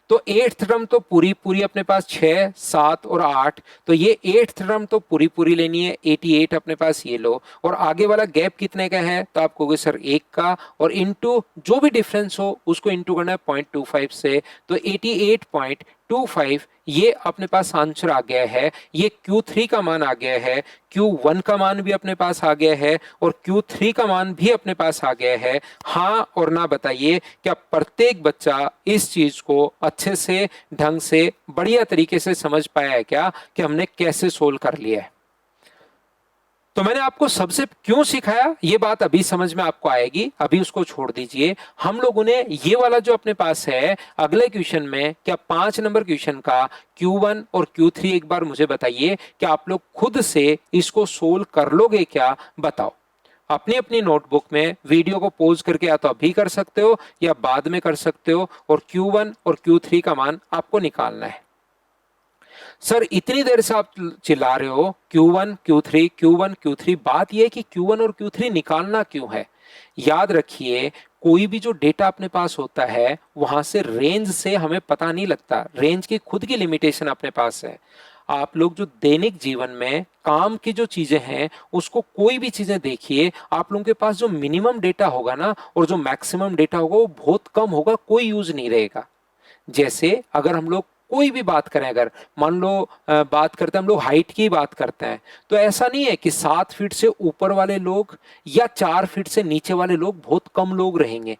तो 8th टर्म तो पूरी पूरी अपने पास 6, 7 और 8, तो ये 8th टर्म तो पूरी पूरी लेनी है, 88 अपने पास ये लो। और आगे वाला गैप कितने का है? तो आप कहोगे सर 1 का, और इंटू जो भी डिफरेंस हो उसको इंटू करना है 0.25 से, तो 88.25, ये अपने पास आंसर आ गया है। ये Q3 का मान आ गया है, Q1 का मान भी अपने पास आ गया है, और Q3 का मान भी अपने पास आ गया है। हाँ और ना बताइए, क्या प्रत्येक बच्चा इस चीज को अच्छे से, ढंग से, बढ़िया तरीके से समझ पाया है क्या कि हमने कैसे सोल्व कर लिया है? तो मैंने आपको सबसे क्यों सिखाया, ये बात अभी समझ में आपको आएगी, अभी उसको छोड़ दीजिए। हम लोगों ने ये वाला जो अपने पास है, अगले क्वेश्चन में क्या 5 नंबर क्वेश्चन का Q1 और Q3 एक बार मुझे बताइए कि आप लोग खुद से इसको सोल्व कर लोगे क्या? बताओ। अपनी अपनी नोटबुक में वीडियो को पॉज करके या तो अभी कर सकते हो या बाद में कर सकते हो, और Q1 और Q3 का मान आपको निकालना है। सर इतनी देर से आप चिल्ला रहे हो Q1 Q3 Q1 Q3, बात यह है कि Q1 और Q3 निकालना क्यों है। याद रखिए, कोई भी जो डेटा अपने पास होता है वहां से रेंज से हमें पता नहीं लगता, रेंज की खुद की लिमिटेशन अपने पास है। आप लोग जो दैनिक जीवन में काम की जो चीजें हैं उसको कोई भी चीजें देखिए, आप लोगों के पास जो मिनिमम डेटा होगा ना और जो मैक्सिमम डेटा होगा वो बहुत कम होगा, कोई यूज नहीं रहेगा। जैसे अगर हम लोग कोई भी बात करें, अगर मान लो बात करते हैं हम लोग हाइट की बात करते हैं, तो ऐसा नहीं है कि 7 फीट से ऊपर वाले लोग या 4 फीट से नीचे वाले लोग बहुत कम लोग रहेंगे।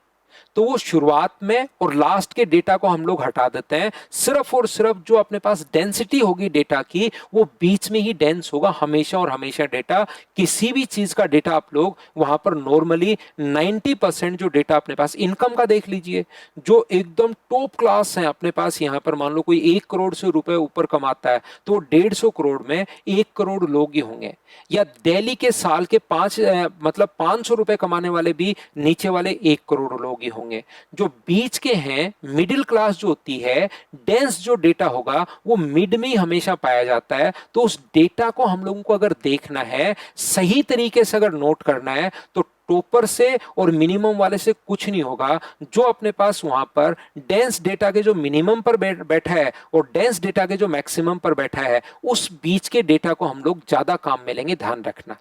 तो वो शुरुआत में और लास्ट के डेटा को हम लोग हटा देते हैं, सिर्फ और सिर्फ जो अपने पास डेंसिटी होगी डेटा की वो बीच में ही डेंस होगा हमेशा और हमेशा। डेटा किसी भी चीज का डेटा आप लोग वहां पर नॉर्मली 90% जो डेटा अपने पास इनकम का देख लीजिए, जो एकदम टॉप क्लास है अपने पास, यहां पर मान लो कोई 1 करोड़ से रुपए ऊपर कमाता है तो 150 करोड़ में 1 करोड़ लोग ही होंगे। या दिल्ली के साल के मतलब 500 रुपए कमाने वाले भी नीचे वाले 1 करोड़ लोग ही होंगे। जो बीच के हैं, मिडिल क्लास जो होती है, डेंस जो डेटा होगा वो मिड में ही हमेशा पाया जाता है। तो उस डेटा को हम लोगों को अगर देखना है, सही तरीके से अगर नोट करना है, तो टॉपर से और मिनिमम वाले से कुछ नहीं होगा। जो अपने पास वहां पर डेंस डेटा के जो मिनिमम पर बैठा है और डेंस डेटा के जो मैक्सिमम पर बैठा है, उस बीच के डेटा को हम लोग ज्यादा काम में लेंगे, ध्यान रखना।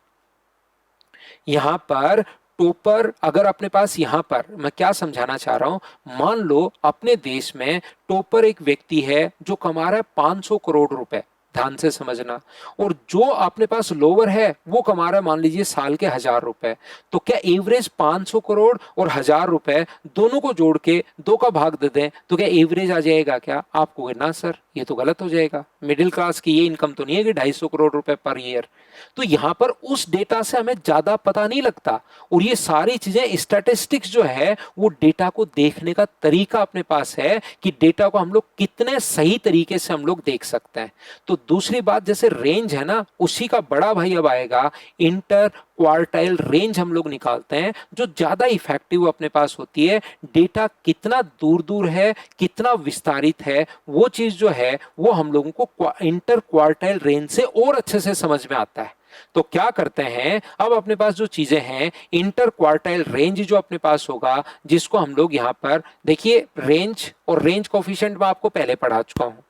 यहां पर टॉपर अगर अपने पास, यहां पर मैं क्या समझाना चाह रहा हूं, मान लो अपने देश में टॉपर एक व्यक्ति है जो कमा रहा है 500 करोड़ रुपए, ध्यान से समझना, और जो अपने पास लोअर है वो कमा रहा है मान लीजिए साल के 1000 रुपए। तो क्या एवरेज 500 करोड़ और 1000 रुपए दोनों को जोड़ के 2 का भाग दे दें तो क्या एवरेज आ जाएगा? क्या आपको ना सर ये तो गलत हो जाएगा, मिडिल क्लास की ये इनकम तो नहीं है कि 250 करोड़ रुपए पर ईयर। तो यहां पर उस डेटा से हमें ज्यादा पता नहीं लगता, और ये सारी चीजें स्टैटिस्टिक्स जो है वो डेटा को देखने का तरीका अपने पास है कि डेटा को हम लोग कितने सही तरीके से हम लोग देख सकते हैं। तो दूसरी बात, जैसे रेंज है ना, उसी का बड़ा भाई अब आएगा इंटर क्वार्टाइल रेंज। हम लोग निकालते हैं जो ज्यादा इफेक्टिव अपने पास होती है, डेटा कितना दूर दूर है, कितना विस्तारित है, वो चीज जो है वो हम लोगों को इंटर क्वार्टाइल रेंज से और अच्छे से समझ में आता है। तो क्या करते हैं, अब अपने पास जो चीजें हैं, इंटर क्वार्टाइल रेंज जो अपने पास होगा, जिसको हम लोग यहां पर देखिए, रेंज और रेंज कोफिशिएंट मैं आपको पहले पढ़ा चुका हूं।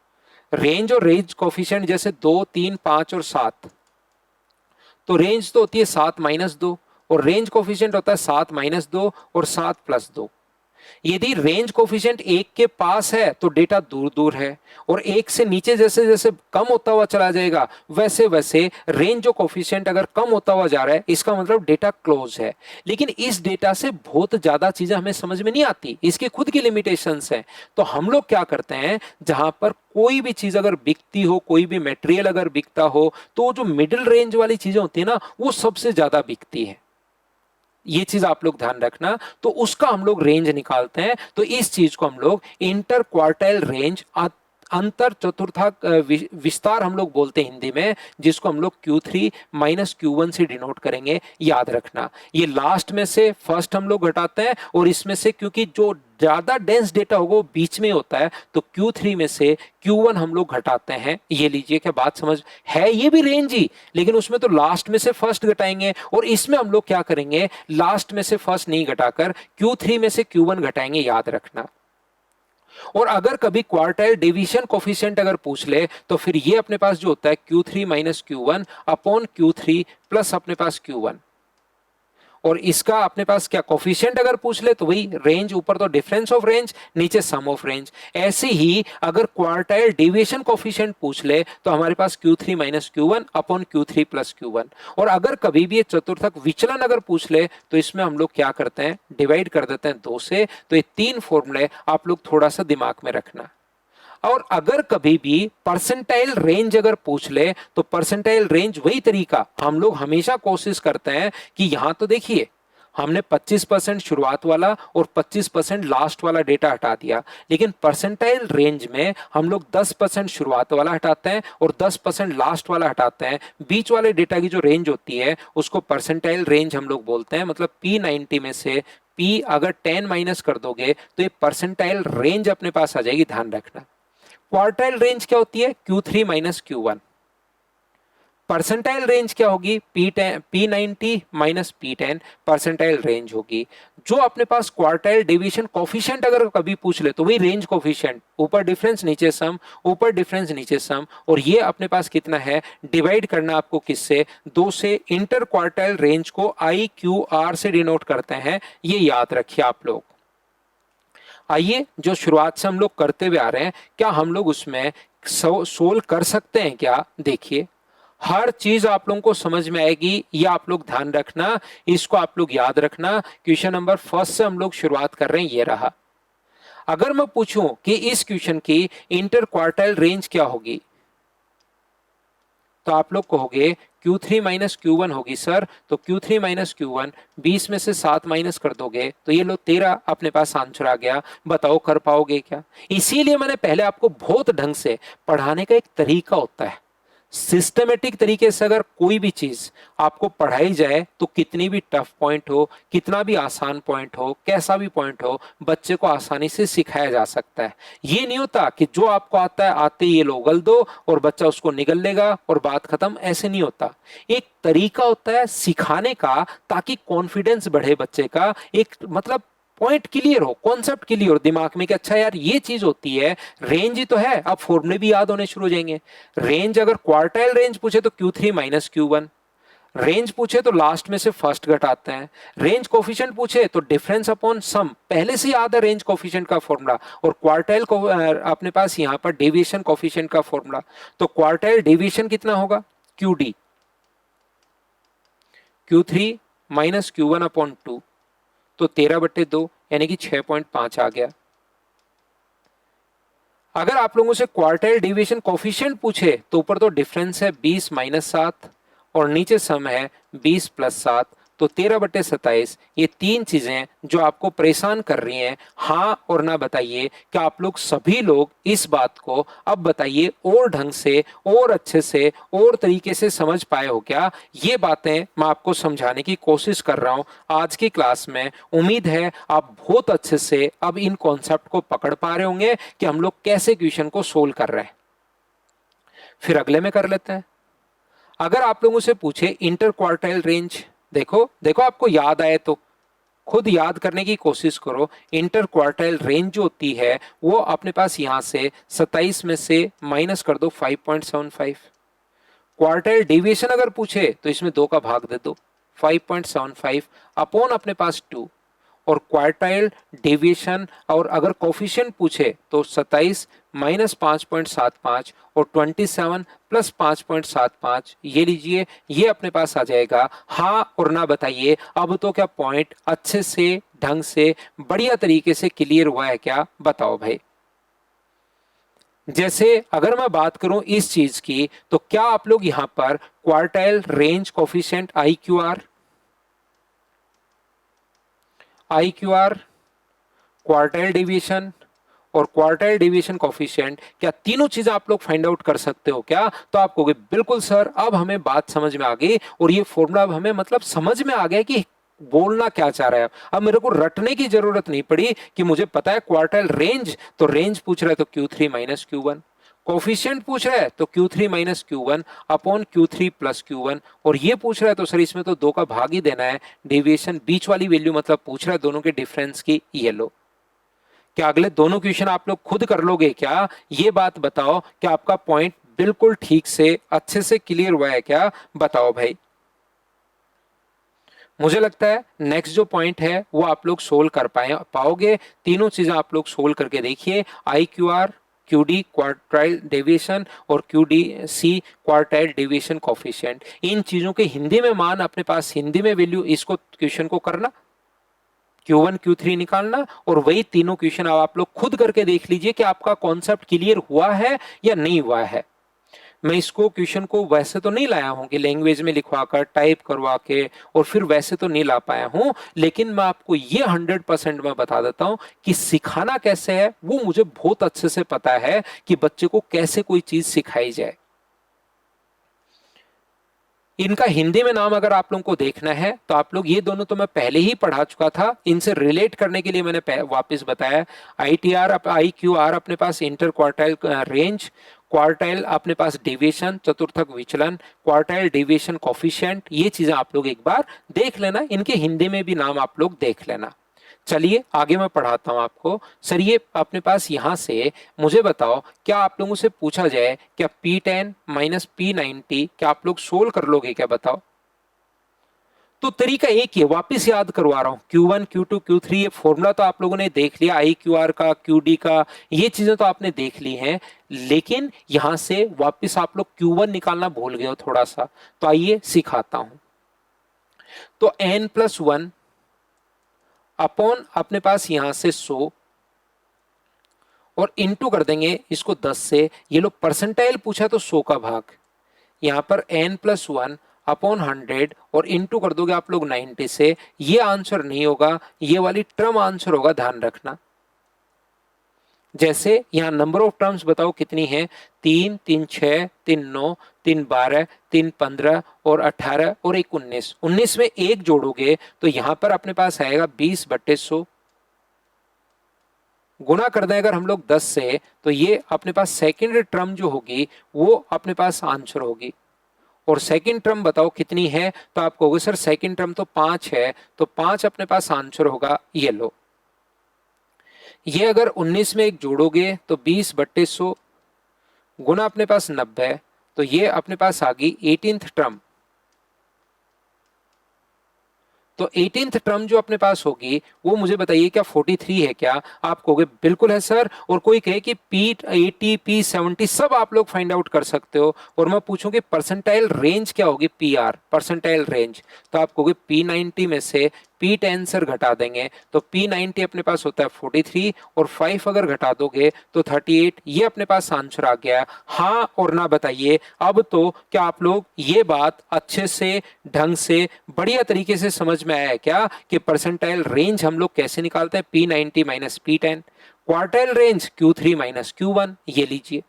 रेंज और रेंज कोफिशिएंट जैसे 2 3 5 और 7, तो रेंज तो होती है 7-2 और रेंज कोफिशिएंट होता है 7-2 और 7+2। यदि रेंज कोफिशिएंट 1 के पास है तो डेटा दूर दूर है, और 1 से नीचे जैसे जैसे कम होता हुआ चला जाएगा वैसे वैसे रेंज जो कोफिशिएंट अगर कम होता हुआ जा रहा है, इसका मतलब डेटा क्लोज है। लेकिन इस डेटा से बहुत ज्यादा चीजें हमें समझ में नहीं आती, इसकी खुद की लिमिटेशंस हैं। तो हम लोग क्या करते हैं, जहां पर कोई भी चीज अगर बिकती हो, कोई भी मटेरियल अगर बिकता हो, तो जो मिडिल रेंज वाली चीजें होती है ना, वो सबसे ज्यादा बिकती है। ये चीज आप लोग ध्यान रखना। तो उसका हम लोग रेंज निकालते हैं, तो इस चीज को हम लोग इंटर क्वार्टाइल रेंज, अंतर चतुर्थांश विस्तार हम लोग बोलते हैं हिंदी में, जिसको हम लोग Q3 माइनस Q1 से डिनोट करेंगे। याद रखना, ये लास्ट में से फर्स्ट हम लोग घटाते हैं, और इसमें से क्योंकि जो ज्यादा डेंस डेटा होगा वो बीच में होता है, तो Q3 में से Q1 हम लोग घटाते हैं। ये लीजिए, क्या बात समझ है, ये भी रेंज ही, लेकिन उसमें तो लास्ट में से फर्स्ट घटाएंगे, और इसमें हम लोग क्या करेंगे, लास्ट में से फर्स्ट नहीं घटाकर Q3 में से Q1 घटाएंगे। याद रखना। और अगर कभी क्वार्टाइल डिवीजन कोफिशिएंट अगर पूछ ले, तो फिर ये अपने पास जो होता है Q3 minus Q1 upon Q3 plus अपने पास Q1, और इसका अपने पास क्या कोफिशिएंट अगर पूछ ले तो वही रेंज, ऊपर तो डिफरेंस ऑफ रेंज, नीचे सम ऑफ रेंज। ऐसे ही अगर क्वार्टाइल डेविएशन कोफिशिएंट पूछ ले तो हमारे पास Q3 minus Q1 upon Q3 plus Q1। और अगर कभी भी ये चतुर्थक विचलन अगर पूछ ले तो इसमें हम लोग क्या करते हैं, डिवाइड कर देते हैं 2 से। तो ये 3 फॉर्मूले आप लोग थोड़ा सा दिमाग में रखना। और अगर कभी भी परसेंटाइल रेंज अगर पूछ ले तो परसेंटाइल रेंज वही तरीका, हम लोग हमेशा कोशिश करते हैं कि यहां तो देखिए हमने 25% शुरुआत वाला और 25% लास्ट वाला डेटा हटा दिया, लेकिन परसेंटाइल रेंज में हम लोग 10% शुरुआत वाला हटाते हैं और 10% लास्ट वाला हटाते हैं। बीच वाले डेटा की जो रेंज होती है उसको परसेंटाइल रेंज हम लोग बोलते हैं। मतलब P90 में से P अगर 10 माइनस कर दोगे तो ये परसेंटाइल रेंज अपने पास आ जाएगी, ध्यान रखना। क्वार्टाइल रेंज क्या होती है? Q3 minus Q1। Percentile range क्या होगी? P90 minus P10 percentile range होगी। जो अपने पास क्वार्टाइल डिवीजन कोफिशिएंट अगर कभी पूछ ले तो वही रेंज कोफिशिएंट, ऊपर डिफरेंस नीचे सम, ऊपर डिफरेंस नीचे सम, और ये अपने पास कितना है? डिवाइड करना आपको किससे? 2 से। इंटर क्वार्टाइल रेंज को IQR से डिनोट करते हैं, ये याद रखिए आप लोग। आइए, जो शुरुआत से हम लोग करते हुए आ रहे हैं, क्या हम लोग उसमें सोल्व कर सकते हैं क्या? देखिए, हर चीज आप लोगों को समझ में आएगी, ये आप लोग ध्यान रखना, इसको आप लोग याद रखना। क्वेश्चन नंबर फर्स्ट से हम लोग शुरुआत कर रहे हैं, ये रहा। अगर मैं पूछूं कि इस क्वेश्चन की इंटर क्वार्टाइल रेंज क्या होगी, तो आप लोग कहोगे Q3 माइनस Q1 होगी सर। तो Q3 माइनस Q1, 20 में से 7 माइनस कर दोगे तो ये लो 13 अपने पास आंसर आ गया। बताओ कर पाओगे क्या? इसीलिए मैंने पहले आपको बहुत ढंग से पढ़ाने का एक तरीका होता है। सिस्टमेटिक तरीके से अगर कोई भी चीज आपको पढ़ाई जाए तो कितनी भी टफ पॉइंट हो, कितना भी आसान पॉइंट हो, कैसा भी पॉइंट हो, बच्चे को आसानी से सिखाया जा सकता है। ये नहीं होता कि जो आपको आता है आते ये लो उगल दो और बच्चा उसको निगल लेगा और बात खत्म, ऐसे नहीं होता। एक तरीका होता है सिखाने का, ताकि कॉन्फिडेंस बढ़े बच्चे का, एक मतलब पॉइंट क्लियर हो, कॉन्सेप्ट क्लियर हो दिमाग में कि अच्छा यार ये चीज होती है। रेंज ही तो है, अब फॉर्मूले भी याद होने शुरू हो जाएंगे। रेंज अगर क्वार्टाइल रेंज पूछे तो Q3 माइनस Q1, रेंज पूछे तो लास्ट में से फर्स्ट घटाते हैं, रेंज कोफिशिएंट पूछे तो डिफरेंस अपॉन सम, पहले से याद है रेंज कोफिशिएंट का फॉर्मूला, और क्वार्टाइल को अपने पास यहां पर डेविएशन कोफिशिएंट का फॉर्मूला। तो क्वार्टाइल डेविएशन कितना होगा? QD, Q3 minus Q1 upon 2, तो 13/2 यानी कि 6.5 आ गया। अगर आप लोगों से क्वार्टाइल डेविएशन कोफिशिएंट पूछे तो ऊपर तो डिफरेंस है 20 माइनस 7 और नीचे सम है 20 प्लस 7, तो 13/27। ये तीन चीजें जो आपको परेशान कर रही हैं, हाँ और ना बताइए कि आप लोग सभी लोग इस बात को अब बताइए और ढंग से और अच्छे से और तरीके से समझ पाए हो क्या? ये बातें मैं आपको समझाने की कोशिश कर रहा हूं आज की क्लास में। उम्मीद है आप बहुत अच्छे से अब इन कॉन्सेप्ट को पकड़ पा रहे होंगे कि हम लोग कैसे क्वेश्चन को सोल्व कर रहे हैं। फिर अगले में कर लेते हैं। अगर आप लोगों से पूछे इंटर क्वार्टाइल रेंज, देखो देखो आपको याद आए तो खुद याद करने की कोशिश करो। इंटर क्वार्टाइल रेंज जो होती है वो अपने पास यहां से 27 में से माइनस कर दो 5.75। क्वार्टाइल डेविएशन अगर पूछे तो इसमें 2 का भाग दे दो, 5.75 अपॉन अपने पास 2, और क्वार्टाइल डेविएशन और अगर कोफिशिएंट पूछे तो 27 माइनस 5.75 और 27 प्लस 5.75, ये लीजिए, ये अपने पास आ जाएगा। हाँ और ना बताइए, अब तो क्या पॉइंट अच्छे से ढंग से बढ़िया तरीके से क्लियर हुआ है क्या? बताओ भाई। जैसे अगर मैं बात करूं इस चीज की, तो क्या आप लोग यहां पर quartile range coefficient IQR, quartile deviation और क्वार्टाइल डेविएशन कोफिशिएंट, क्या तीनों चीजें आप लोग फाइंड आउट कर सकते हो क्या? तो आप कहोगे बिल्कुल सर, अब हमें बात समझ में आ गई और ये फॉर्मूला अब हमें मतलब समझ में आ गया कि बोलना क्या चाह रहा है। अब मेरे को रटने की जरूरत नहीं पड़ी कि मुझे पता है क्वार्टाइल रेंज, तो रेंज पूछ रहा है तो Q3 माइनस Q1, कोफिशिएंट पूछ रहा है तो Q3 minus Q1 upon Q3 plus Q1, और ये पूछ रहा है तो सर इसमें तो 2 का भाग ही देना है, डेविएशन बीच वाली वैल्यू मतलब पूछ रहा है दोनों के डिफरेंस की, ये लो। क्या अगले दोनों क्वेश्चन आप लोग खुद कर लोगे क्या? ये बात बताओ कि आपका पॉइंट बिल्कुल ठीक से अच्छे से क्लियर हुआ है क्या? बताओ भाई। मुझे लगता है नेक्स्ट जो पॉइंट है वो आप लोग सोल्व कर पाओगे। तीनों चीजें आप लोग सोल्व करके देखिए, IQR, QD क्वार्टाइल डेविएशन और QDC क्वार्टाइल डेविएशन कोफिशिएंट, इन चीजों के हिंदी में मान अपने पास, हिंदी में वैल्यू, इसको क्वेश्चन को करना, Q1 Q3 निकालना, और वही तीनों क्वेश्चन आप लोग खुद करके देख लीजिए कि आपका कॉन्सेप्ट क्लियर हुआ है या नहीं हुआ है। मैं इसको क्वेश्चन को वैसे तो नहीं लाया हूं कि लैंग्वेज में लिखवा कर टाइप करवा के और फिर वैसे तो नहीं ला पाया हूं, लेकिन मैं आपको ये 100% मैं बता देता हूं कि सिखाना कैसे है वो मुझे बहुत अच्छे से पता है कि बच्चे को कैसे कोई चीज सिखाई जाए। इनका हिंदी में नाम अगर आप लोगों को देखना है तो आप लोग, ये दोनों तो मैं पहले ही पढ़ा चुका था, इनसे रिलेट करने के लिए मैंने वापस बताया। ITR, IQR अपने पास इंटर क्वार्टाइल रेंज, क्वार्टाइल अपने पास डेविएशन, चतुर्थक विचलन, क्वार्टाइल डेविएशन कॉफिशिएंट, ये चीजें आप लोग एक बार देख लेना, इनके हिंदी में भी नाम आप लोग देख लेना। चलिए आगे मैं पढ़ाता हूं आपको। सर ये अपने पास यहां से मुझे बताओ, क्या आप लोगों से पूछा जाए क्या P10 माइनस P90 क्या आप लोग सोल्व कर लोगे क्या, बताओ। तो तरीका एक ही है, वापस याद करवा रहा हूं। Q1 Q2 Q3 ये फॉर्मूला तो आप लोगों ने देख लिया, IQR का, QD का, ये चीजें तो आपने देख ली हैं, लेकिन यहां से वापस आप लोग Q1 निकालना भूल गए हो थोड़ा सा, तो आइए सिखाता हूं। तो N+1 अपॉन अपने पास यहां से 100 और इंटू कर देंगे इसको 10 से। ये लोग परसेंटाइल पूछा तो 100 का भाग, यहां पर N+1 अपॉन 100 और इंटू कर दोगे आप लोग 90 से। ये आंसर नहीं होगा, ये वाली टर्म आंसर होगा, ध्यान रखना। जैसे यहां नंबर ऑफ टर्म्स बताओ कितनी है, 3 3 6 3 9 3 12 3 15 और 18 और 1 19। 19 में एक जोड़ोगे तो यहां पर अपने पास आएगा 20/100, गुना कर दें अगर हम लोग 10 से, तो ये अपने पास सेकेंड टर्म जो होगी वो अपने पास आंसर होगी। और सेकंड टर्म बताओ कितनी है, तो आप कहोगे सर सेकंड टर्म तो 5 है, तो 5 अपने पास आंसर होगा, ये लो। ये अगर 19 में एक जोड़ोगे तो 20/100 गुना अपने पास 90, तो ये अपने पास आ गई 18th टर्म। तो 18th टर्म जो अपने पास होगी वो मुझे बताइए क्या 43 है क्या? आप कहोगे बिल्कुल है सर। और कोई कहे कि P80 P70 सब आप लोग फाइंड आउट कर सकते हो, और मैं पूछूंगी परसेंटाइल रेंज क्या होगी, PR परसेंटाइल रेंज, तो आप कहोगे P90 में से P10 सर घटा देंगे तो P90 अपने पास होता है 43 और 5 अगर घटा दोगे तो 38। ये अपने पास आंसर आ गया। हाँ और ना बताइए। अब तो क्या आप लोग ये बात अच्छे से, ढंग से, बढ़िया तरीके से समझ में आया है क्या कि परसेंटाइल रेंज हम लोग कैसे निकालते हैं, P90 minus P10, quartile range Q3 minus Q1। ये लीजिए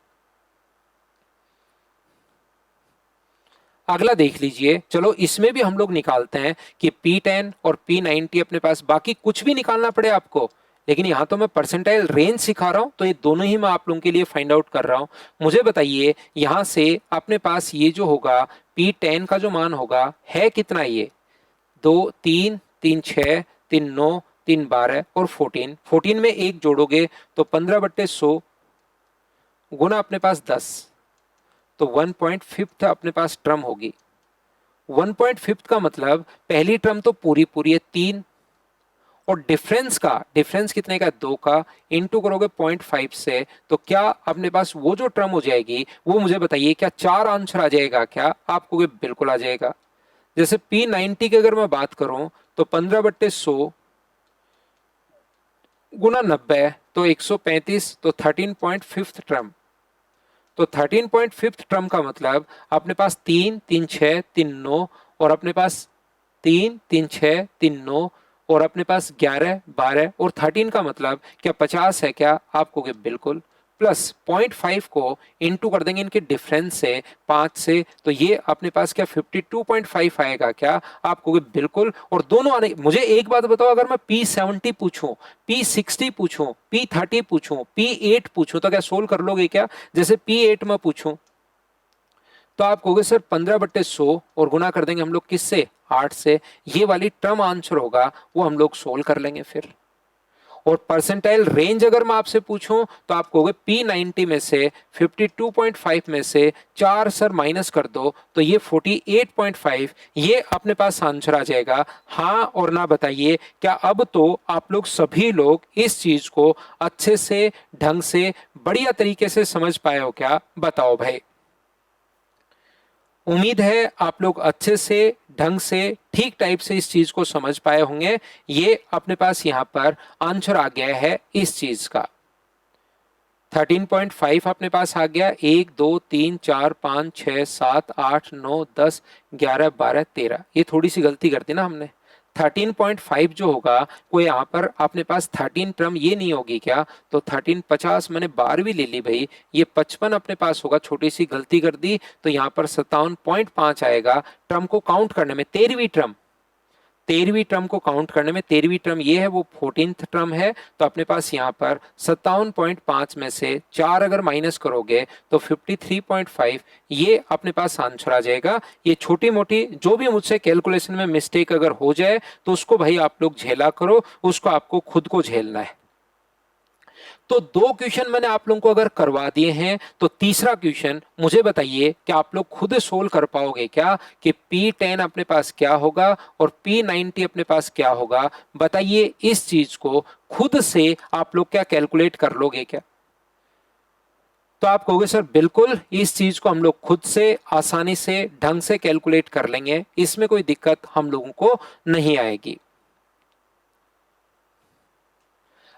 अगला देख लीजिए। चलो इसमें भी हम लोग निकालते हैं कि P10 और P90 अपने पास, बाकी कुछ भी निकालना पड़े आपको, लेकिन यहां तो मैं परसेंटाइल रेंज सिखा रहा हूं, तो ये दोनों ही मैं आप लोगों के लिए फाइंड आउट कर रहा हूं। मुझे बताइए यहां से अपने पास ये जो होगा P10 का जो मान होगा है कितना, ये 2 3 3 6 3 9 3 12 और 14। 14 में एक जोड़ोगे तो 15/100 गुना अपने पास 10, तो 1.5 अपने पास टर्म होगी। 1.5 का मतलब पहली टर्म तो पूरी पूरी है 3, और डिफरेंस कितने का, 2 का, इंटू करोगे 0.5 से, तो क्या अपने पास वो जो टर्म हो जाएगी वो मुझे बताइए क्या 4 आंसर आ जाएगा क्या? आप कहोगे बिल्कुल आ जाएगा। जैसे P90 की अगर मैं बात करूं तो 15/100 गुना 90 तो 135, तो 13.5 टर्म। तो 13.5 टर्म का मतलब अपने पास 3 3 6 3 9 और अपने पास 3 3 6 3 9 और अपने पास 11 12 और 13 का मतलब क्या 50 है क्या? आप कहोगे बिल्कुल। प्लस 0.5 को इंटू कर देंगे इनके डिफरेंस से 5 से, तो ये अपने पास क्या 52.5 आएगा क्या? आप कहोगे बिल्कुल। और दोनों आने, मुझे एक बात बताओ, अगर मैं P70 पूछूं, P60 पूछूं, P30 पूछूं, P8 पूछूं, तो क्या सोल्व कर लोगे क्या? जैसे P8 में पूछूं तो आप कहोगे सर 15/100 और गुना कर देंगे हम लोग किससे, 8 से। ये वाली टर्म आंसर होगा वो हम लोग सोल्व कर लेंगे फिर। और परसेंटाइल रेंज अगर मैं आपसे पूछूं तो आप कहोगे P90 में से 52.5 में से 4 सर माइनस कर दो तो ये 48.5, ये अपने पास आंसर आ जाएगा। हाँ और ना बताइए क्या अब तो आप लोग सभी लोग इस चीज को अच्छे से, ढंग से, बढ़िया तरीके से समझ पाए हो क्या, बताओ भाई। उम्मीद है आप लोग अच्छे से, ढंग से, ठीक टाइप से इस चीज को समझ पाए होंगे। ये अपने पास यहां पर आंसर आ गया है इस चीज का। 13.5 अपने पास आ गया। 1 2 3 4 5 6 7 8 9 10 11 12 13, ये थोड़ी सी गलती कर दी ना हमने। 13.5 जो होगा वो यहाँ पर अपने पास 13 टर्म ये नहीं होगी क्या, तो 1350 मैंने 12 ले ली भाई, ये 55 अपने पास होगा, छोटी सी गलती कर दी, तो यहाँ पर 57.5 आएगा टर्म को काउंट करने में। 13वीं टर्म को काउंट करने में 13वीं टर्म ये है, वो 14th टर्म है, तो अपने पास यहाँ पर 57.5 में से 4 अगर माइनस करोगे तो 53.5 ये अपने पास आंसर आ जाएगा। ये छोटी मोटी जो भी मुझसे कैलकुलेशन में मिस्टेक अगर हो जाए तो उसको भाई आप लोग झेला करो, उसको आपको खुद को झेलना है। तो 2 क्वेश्चन मैंने आप लोगों को अगर करवा दिए हैं, तो तीसरा क्वेश्चन मुझे बताइए कि आप लोग खुद सोल्व कर पाओगे क्या, कि P10 अपने पास क्या होगा और P90 अपने पास क्या होगा। बताइए इस चीज को खुद से आप लोग क्या कैलकुलेट कर लोगे क्या। तो आप कहोगे सर बिल्कुल इस चीज को हम लोग खुद से आसानी से ढंग से कैलकुलेट कर लेंगे, इसमें कोई दिक्कत हम लोगों को नहीं आएगी।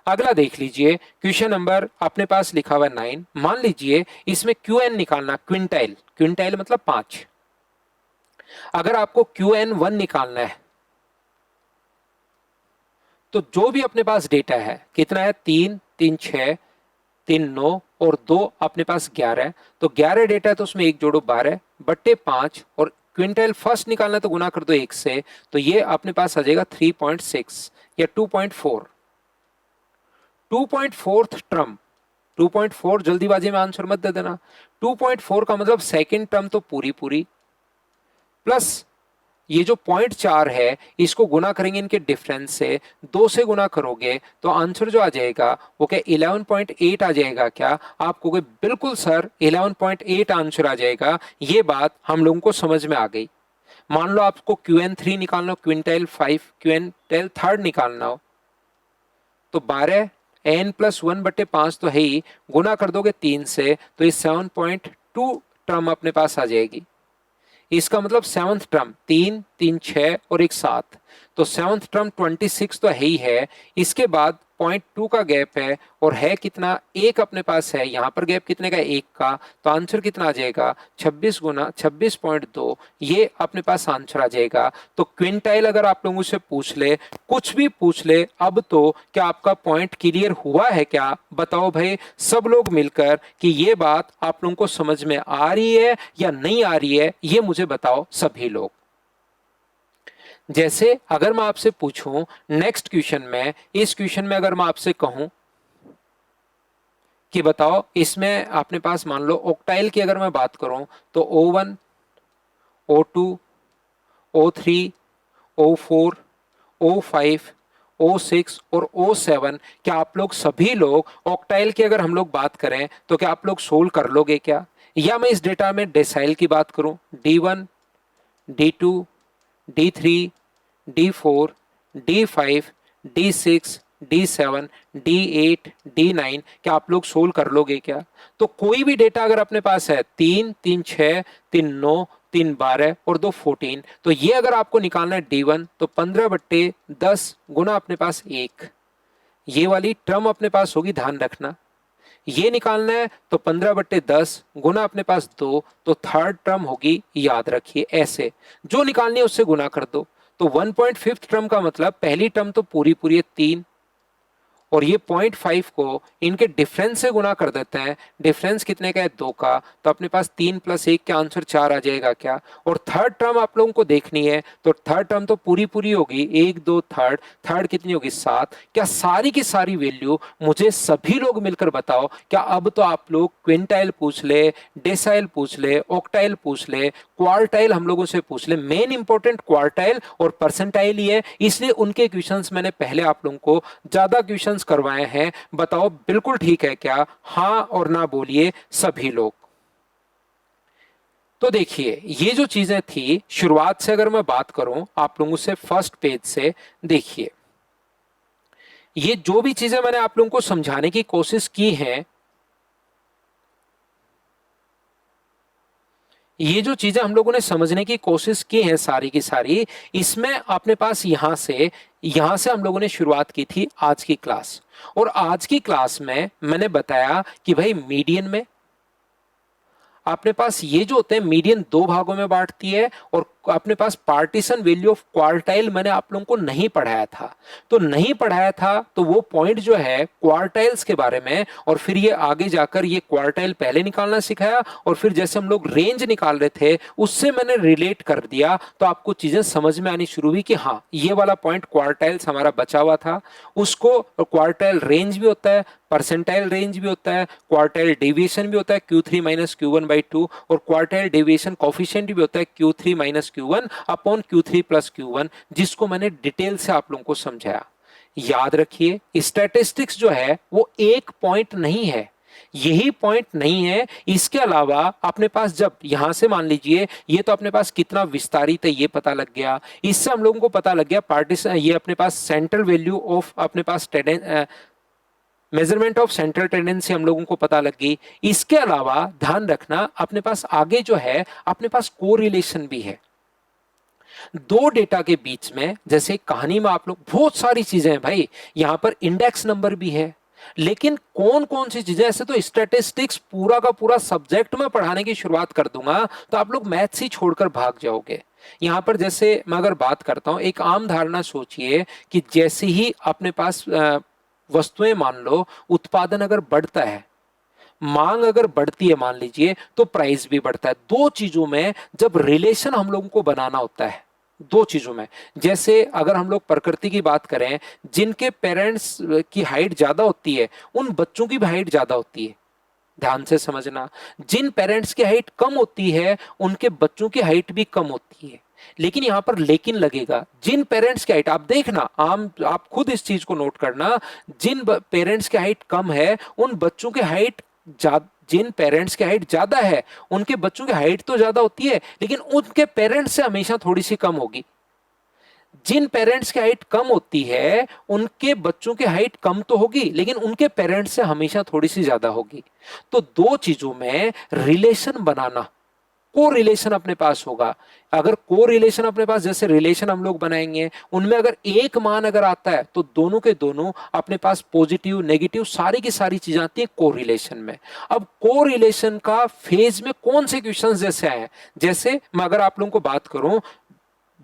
अगला देख लीजिए, क्वेश्चन नंबर अपने पास लिखा हुआ 9। मान लीजिए इसमें क्यूएन निकालना, क्विंटाइल, क्विंटाइल मतलब 5। अगर आपको QN1 निकालना है तो जो भी अपने पास डेटा है कितना है, 3, 3, 6, 3, 9 और 2 अपने पास 11 है, तो 11 डेटा है तो उसमें 1 जोड़ो 12 बट्टे 5, और क्विंटल फर्स्ट निकालना तो गुना कर दो 1 से, तो ये अपने पास आ जाएगा 3.6 या 2.4, 2.4 टर्म। 2.4 जल्दीबाजी में आंसर मत दे देना। 2.4 का मतलब सेकंड टर्म तो पूरी पूरी, प्लस ये जो 0.4 है इसको गुना करेंगे इनके डिफरेंस से, 2 से गुना करोगे तो आंसर जो आ जाएगा वो क्या 11.8 आ जाएगा क्या। आप कहोगे बिल्कुल सर 11.8 आंसर आ जाएगा, ये बात हम लोगों को समझ में आ गई। मान लो आपको QN3 निकालना हो, क्विंटाइल 5, क्विंटाइल थर्ड निकालना हो, तो 12 n+1/5 तो है ही, गुना कर दोगे 3 से तो ये 7.2 टर्म अपने पास आ जाएगी। इसका मतलब 7th टर्म 3, 3, 6 और 1 7, तो 7th टर्म 26 तो है ही है। इसके बाद 0.2 का गैप है, और है कितना, 1 अपने पास है, यहां पर गैप कितने का, 1 का, तो आंसर कितना आ जाएगा 26 गुना 26.2, ये अपने पास आंसर आ जाएगा। तो क्विंटाइल अगर आप लोगों से पूछ ले, कुछ भी पूछ ले, अब तो क्या आपका पॉइंट क्लियर हुआ है क्या, बताओ भाई सब लोग मिलकर कि ये बात आप लोगों को समझ में आ रही है या नहीं आ रही है, ये मुझे बताओ सभी लोग। जैसे अगर मैं आपसे पूछूं नेक्स्ट क्वेश्चन में, इस क्वेश्चन में अगर मैं आपसे कहूं कि बताओ इसमें अपने पास मान लो ऑक्टाइल की अगर मैं बात करूं, तो O1, O2, O3, O4, O5, O6 और O7, क्या आप लोग सभी लोग ऑक्टाइल की अगर हम लोग बात करें तो क्या आप लोग सोल्व कर लोगे क्या। या मैं इस डेटा में डेसाइल की बात करूं, D1, D2, D3, D4, D5, D6, D7, D8, D9, क्या आप लोग सोल्व कर लोगे क्या। तो कोई भी डेटा अगर अपने पास है 3, 3, 6, 3, 9, 3, 12 और 2, 14, तो ये अगर आपको निकालना है D1 तो 15/10 गुना अपने पास 1, ये वाली टर्म अपने पास होगी, ध्यान रखना। ये निकालना है तो 15/10 गुना अपने पास 2, तो थर्ड टर्म होगी, याद रखिए ऐसे जो निकालनी है उससे गुना कर दो। तो 1.5 टर्म का मतलब पहली टर्म तो पूरी पूरी है 3, और ये 0.5 को इनके डिफरेंस से गुना कर देते हैं, डिफरेंस कितने का है 2 का, तो अपने पास 3 + 1 का आंसर 4 आ जाएगा क्या। और थर्ड टर्म आप लोगों को देखनी है, तो थर्ड टर्म तो पूरी पूरी होगी, 1, 2, थर्ड कितनी होगी 7। क्या सारी की सारी वैल्यू मुझे सभी लोग मिलकर बताओ, क्या अब तो आप लोग क्विंटाइल पूछ ले, डेसाइल पूछ ले, ऑक्टाइल पूछ ले, क्वार्टाइल हम लोगों से पूछ ले, मेन इंपॉर्टेंट क्वार्टाइल और परसेंटाइल ही है, इसलिए उनके क्वेश्चंस मैंने पहले आप लोगों को ज्यादा क्वेश्चंस करवाए हैं। बताओ बिल्कुल ठीक है क्या, हां और ना बोलिए सभी लोग। तो देखिए ये जो चीजें थी शुरुआत से अगर मैं बात करूं आप लोगों से, फर्स्ट पेज से देखिए, ये जो भी चीजें मैंने आप लोगों को समझाने की कोशिश की है, ये जो चीजें हम लोगों ने समझने की कोशिश की है सारी की सारी, इसमें अपने पास यहां से हम लोगों ने शुरुआत की थी आज की क्लास। और आज की क्लास में मैंने बताया कि भाई मीडियन में अपने पास ये जो होते हैं, मीडियन 2 भागों में बांटती है और अपने पास पार्टीशन वैल्यू ऑफ क्वार्टाइल मैंने आप लोगों को नहीं पढ़ाया था। तो नहीं पढ़ाया था तो वो पॉइंट जो है क्वार्टाइल्स के बारे में, और फिर ये आगे जाकर ये क्वार्टाइल पहले निकालना सिखाया, और फिर जैसे हम लोग रेंज निकाल रहे थे उससे मैंने रिलेट कर दिया, तो आपको चीजें समझ में आनी शुरू हुई कि हाँ ये वाला पॉइंट क्वार्टाइल्स हमारा बचा हुआ था। उसको क्वार्टाइल रेंज भी होता है, परसेंटाइल रेंज भी होता है, क्वार्टाइल डेविएशन भी होता है Q3 माइनस Q1/2, और क्वार्टाइल डेविएशन कॉफिशिएंट भी होता है Q3 minus Q1 upon Q3 plus Q1, जिसको मैंने डिटेल से आप लोगों को समझाया। याद रखिए स्टैटिस्टिक्स जो है वो एक पॉइंट नहीं है, यही पॉइंट नहीं है, इसके अलावा अपने पास जब यहां से मान लीजिए ये तो अपने पास कितना विस्तारित है ये पता लग गया, इससे हम लोगों को पता लग गया पार्टीशन, ये अपने पास सेंट्रल वैल्यू ऑफ अपने पास मेजरमेंट ऑफ सेंट्रल टेंडेंसी हम लोगों को पता लग गई। इसके अलावा ध्यान रखना अपने पास आगे जो है अपने पास कोरिलेशन भी है दो डेटा के बीच में। जैसे कहानी में आप लोग बहुत सारी चीजें हैं भाई, यहां पर इंडेक्स नंबर भी है, लेकिन कौन कौन सी चीजें, ऐसे तो स्टैटिस्टिक्स पूरा का पूरा सब्जेक्ट में पढ़ाने की शुरुआत कर दूंगा तो आप लोग मैथ्स ही छोड़कर भाग जाओगे। यहां पर जैसे मैं अगर बात करता हूं, एक आम धारणा सोचिए कि जैसे ही अपने पास वस्तुएं मान लो उत्पादन अगर बढ़ता है, मांग अगर बढ़ती है मान लीजिए, तो प्राइस भी बढ़ता है। दो चीजों में जब रिलेशन हम लोगों को बनाना होता है, दो चीजों में, जैसे अगर हम लोग प्रकृति की बात करें, जिनके पेरेंट्स की हाइट ज्यादा होती है उन बच्चों की भी हाइट ज्यादा होती है, ध्यान से समझना। जिन पेरेंट्स की हाइट कम होती है उनके बच्चों की हाइट भी कम होती है। लेकिन यहां पर लेकिन लगेगा, जिन पेरेंट्स की हाइट, आप देखना आम, आप खुद इस चीज को नोट करना, जिन पेरेंट्स की हाइट कम है उन बच्चों की हाइट, जिन पेरेंट्स की हाइट ज्यादा है उनके बच्चों की हाइट तो ज्यादा होती है लेकिन उनके पेरेंट्स से हमेशा थोड़ी सी कम होगी। जिन पेरेंट्स की हाइट कम होती है उनके बच्चों की हाइट कम तो होगी लेकिन उनके पेरेंट्स से हमेशा थोड़ी सी ज्यादा होगी। तो दो चीजों में रिलेशन बनाना, को रिलेशन अपने पास होगा। अगर को रिलेशन अपने पास, जैसे रिलेशन हम लोग बनाएंगे उनमें अगर एक मान अगर आता है तो दोनों के दोनों अपने पास पॉजिटिव नेगेटिव सारी की सारी चीजें आती है को रिलेशन में। अब को रिलेशन का फेज में कौन से क्वेश्चंस जैसे आए, जैसे मैं अगर आप लोगों को बात करूं,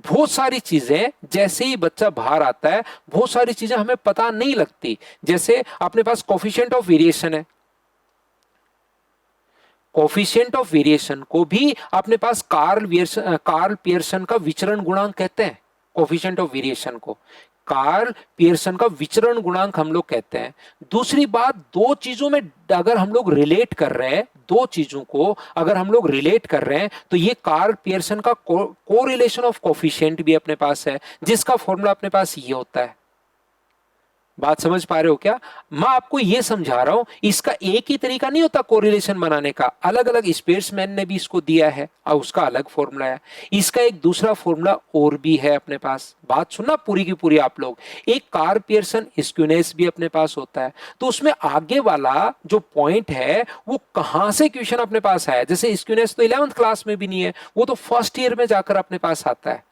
बहुत सारी चीजें जैसे ही बच्चा बाहर आता है बहुत सारी चीजें हमें पता नहीं लगती। जैसे अपने पास कोफिशिएंट ऑफ वेरिएशन है, कोफिशिएंट ऑफ वेरिएशन को भी अपने पास कार्ल पियर्सन का विचरण गुणांक कहते हैं। कोफिशिएंट ऑफ वेरिएशन को कार्ल पियर्सन का विचरण गुणांक हम लोग कहते हैं। दूसरी बात, दो चीजों में अगर हम लोग रिलेट कर रहे हैं, दो चीजों को अगर हम लोग रिलेट कर रहे हैं तो ये कार्ल पियर्सन का कोरिलेशन ऑफ कोफिशिएंट भी अपने पास है, जिसका फॉर्मूला अपने पास ये होता है। बात समझ पा रहे हो क्या? मैं आपको यह समझा रहा हूं, इसका एक ही तरीका नहीं होता कोरिलेशन बनाने का, अलग अलग स्पेसमैन ने भी इसको दिया है और उसका अलग फॉर्मूला है। इसका एक दूसरा फॉर्मूला और भी है अपने पास, बात सुनना पूरी की पूरी आप लोग। एक कार्ल पियर्सन स्क्यूनेस भी अपने पास होता है, तो उसमें आगे वाला जो पॉइंट है वो कहां से क्वेश्चन अपने पास आया। जैसे स्क्यूनेस तो 11th क्लास में भी नहीं है, वो तो फर्स्ट ईयर में जाकर अपने पास आता है।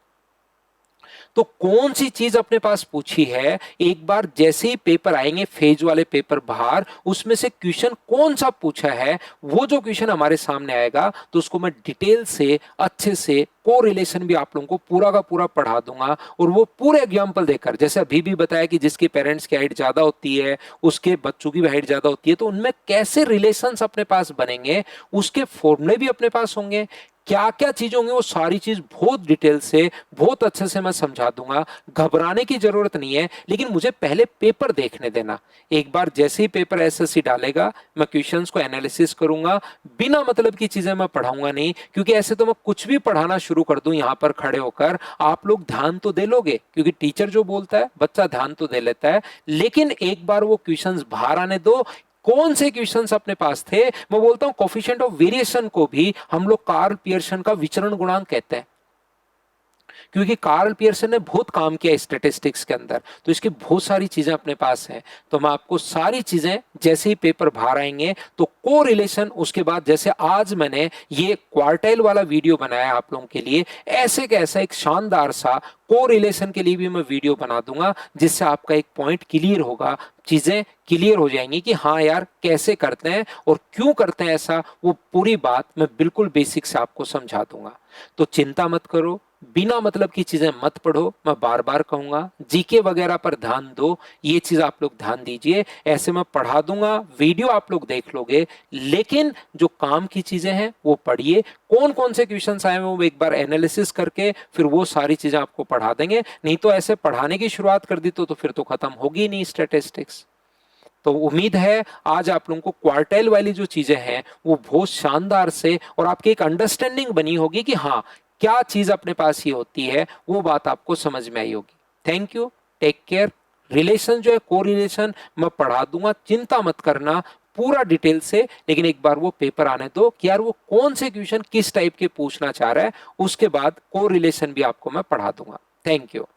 तो कौन सी चीज अपने पास पूछी है, एक बार जैसे ही पेपर आएंगे फेज वाले पेपर बाहर, उसमें से क्वेश्चन कौन सा पूछा है, वो जो क्वेश्चन हमारे सामने आएगा तो उसको मैं डिटेल से अच्छे से को रिलेशन भी आप लोगों को पूरा का पूरा पढ़ा दूंगा। और वो पूरे एग्जाम्पल देकर, जैसे अभी भी बताया कि जिसके पेरेंट्स की हाइट ज्यादा होती है उसके बच्चों की भी हाइट ज्यादा होती है, तो उनमें कैसे रिलेशंस अपने पास बनेंगे, उसके फॉर्मूले भी अपने पास होंगे, क्या क्या चीजें होंगी, वो सारी चीज बहुत डिटेल से बहुत अच्छे से मैं समझा दूंगा। घबराने की जरूरत नहीं है, लेकिन मुझे पहले पेपर देखने देना। एक बार जैसे ही पेपर एसएससी डालेगा मैं क्वेश्चंस को एनालिसिस करूंगा, बिना मतलब की चीजें मैं पढ़ाऊंगा नहीं, क्योंकि ऐसे तो मैं कुछ भी पढ़ाना शुरू कर दूं यहां पर खड़े होकर, आप लोग ध्यान तो दे लोगे, क्योंकि टीचर जो बोलता है बच्चा ध्यान तो दे लेता है, लेकिन एक बार वो क्वेश्चंस बाहर आने दो। कौन से क्वेश्चंस अपने पास थे, मैं बोलता हूं कोफिशिएंट ऑफ वेरिएशन को भी हम लोग कार्ल पियर्सन का विचरण गुणांक कहते हैं, क्योंकि कार्ल पियर्सन ने बहुत काम किया स्टैटिस्टिक्स के अंदर, तो इसकी बहुत सारी चीजें अपने पास हैं। तो मैं आपको सारी चीजें जैसे ही पेपर बाहर आएंगे तो को रिलेशन, उसके बाद जैसे आज मैंने ये क्वार्टाइल वाला वीडियो बनाया आप लोगों के लिए, ऐसे कैसा एक शानदार सा को रिलेशन के लिए भी मैं वीडियो बना दूंगा, जिससे आपका एक पॉइंट क्लियर होगा, चीजें क्लियर हो जाएंगी कि हाँ यार कैसे करते हैं और क्यों करते हैं ऐसा, वो पूरी बात मैं बिल्कुल बेसिक से आपको समझा दूंगा। तो चिंता मत करो, बिना मतलब की चीजें मत पढ़ो, मैं बार बार कहूंगा। जीके वगैरह पर ध्यान दो, ये चीज आप लोग ध्यान दीजिए। ऐसे मैं पढ़ा दूंगा, वीडियो आप लोग देख लोगे, लेकिन जो काम की चीजें हैं वो पढ़िए। कौन कौन से क्वेश्चंस आए हैं वो एक बार एनालिसिस करके फिर वो सारी चीजें आपको पढ़ा देंगे। नहीं तो ऐसे पढ़ाने की शुरुआत कर दी तो फिर तो खत्म होगी नहीं स्टैटिस्टिक्स। तो उम्मीद है आज आप लोगों को क्वार्टाइल वाली जो चीजें हैं वो बहुत शानदार से, और आपकी एक अंडरस्टैंडिंग बनी होगी कि हाँ क्या चीज अपने पास ही होती है, वो बात आपको समझ में आई होगी। Thank you, take care. Relation जो है, को रिलेशन मैं पढ़ा दूंगा, चिंता मत करना पूरा डिटेल से। लेकिन एक बार वो पेपर आने दो कि यार वो कौन से क्वेश्चन किस टाइप के पूछना चाह रहा है, उसके बाद को रिलेशन भी आपको मैं पढ़ा दूंगा। Thank you.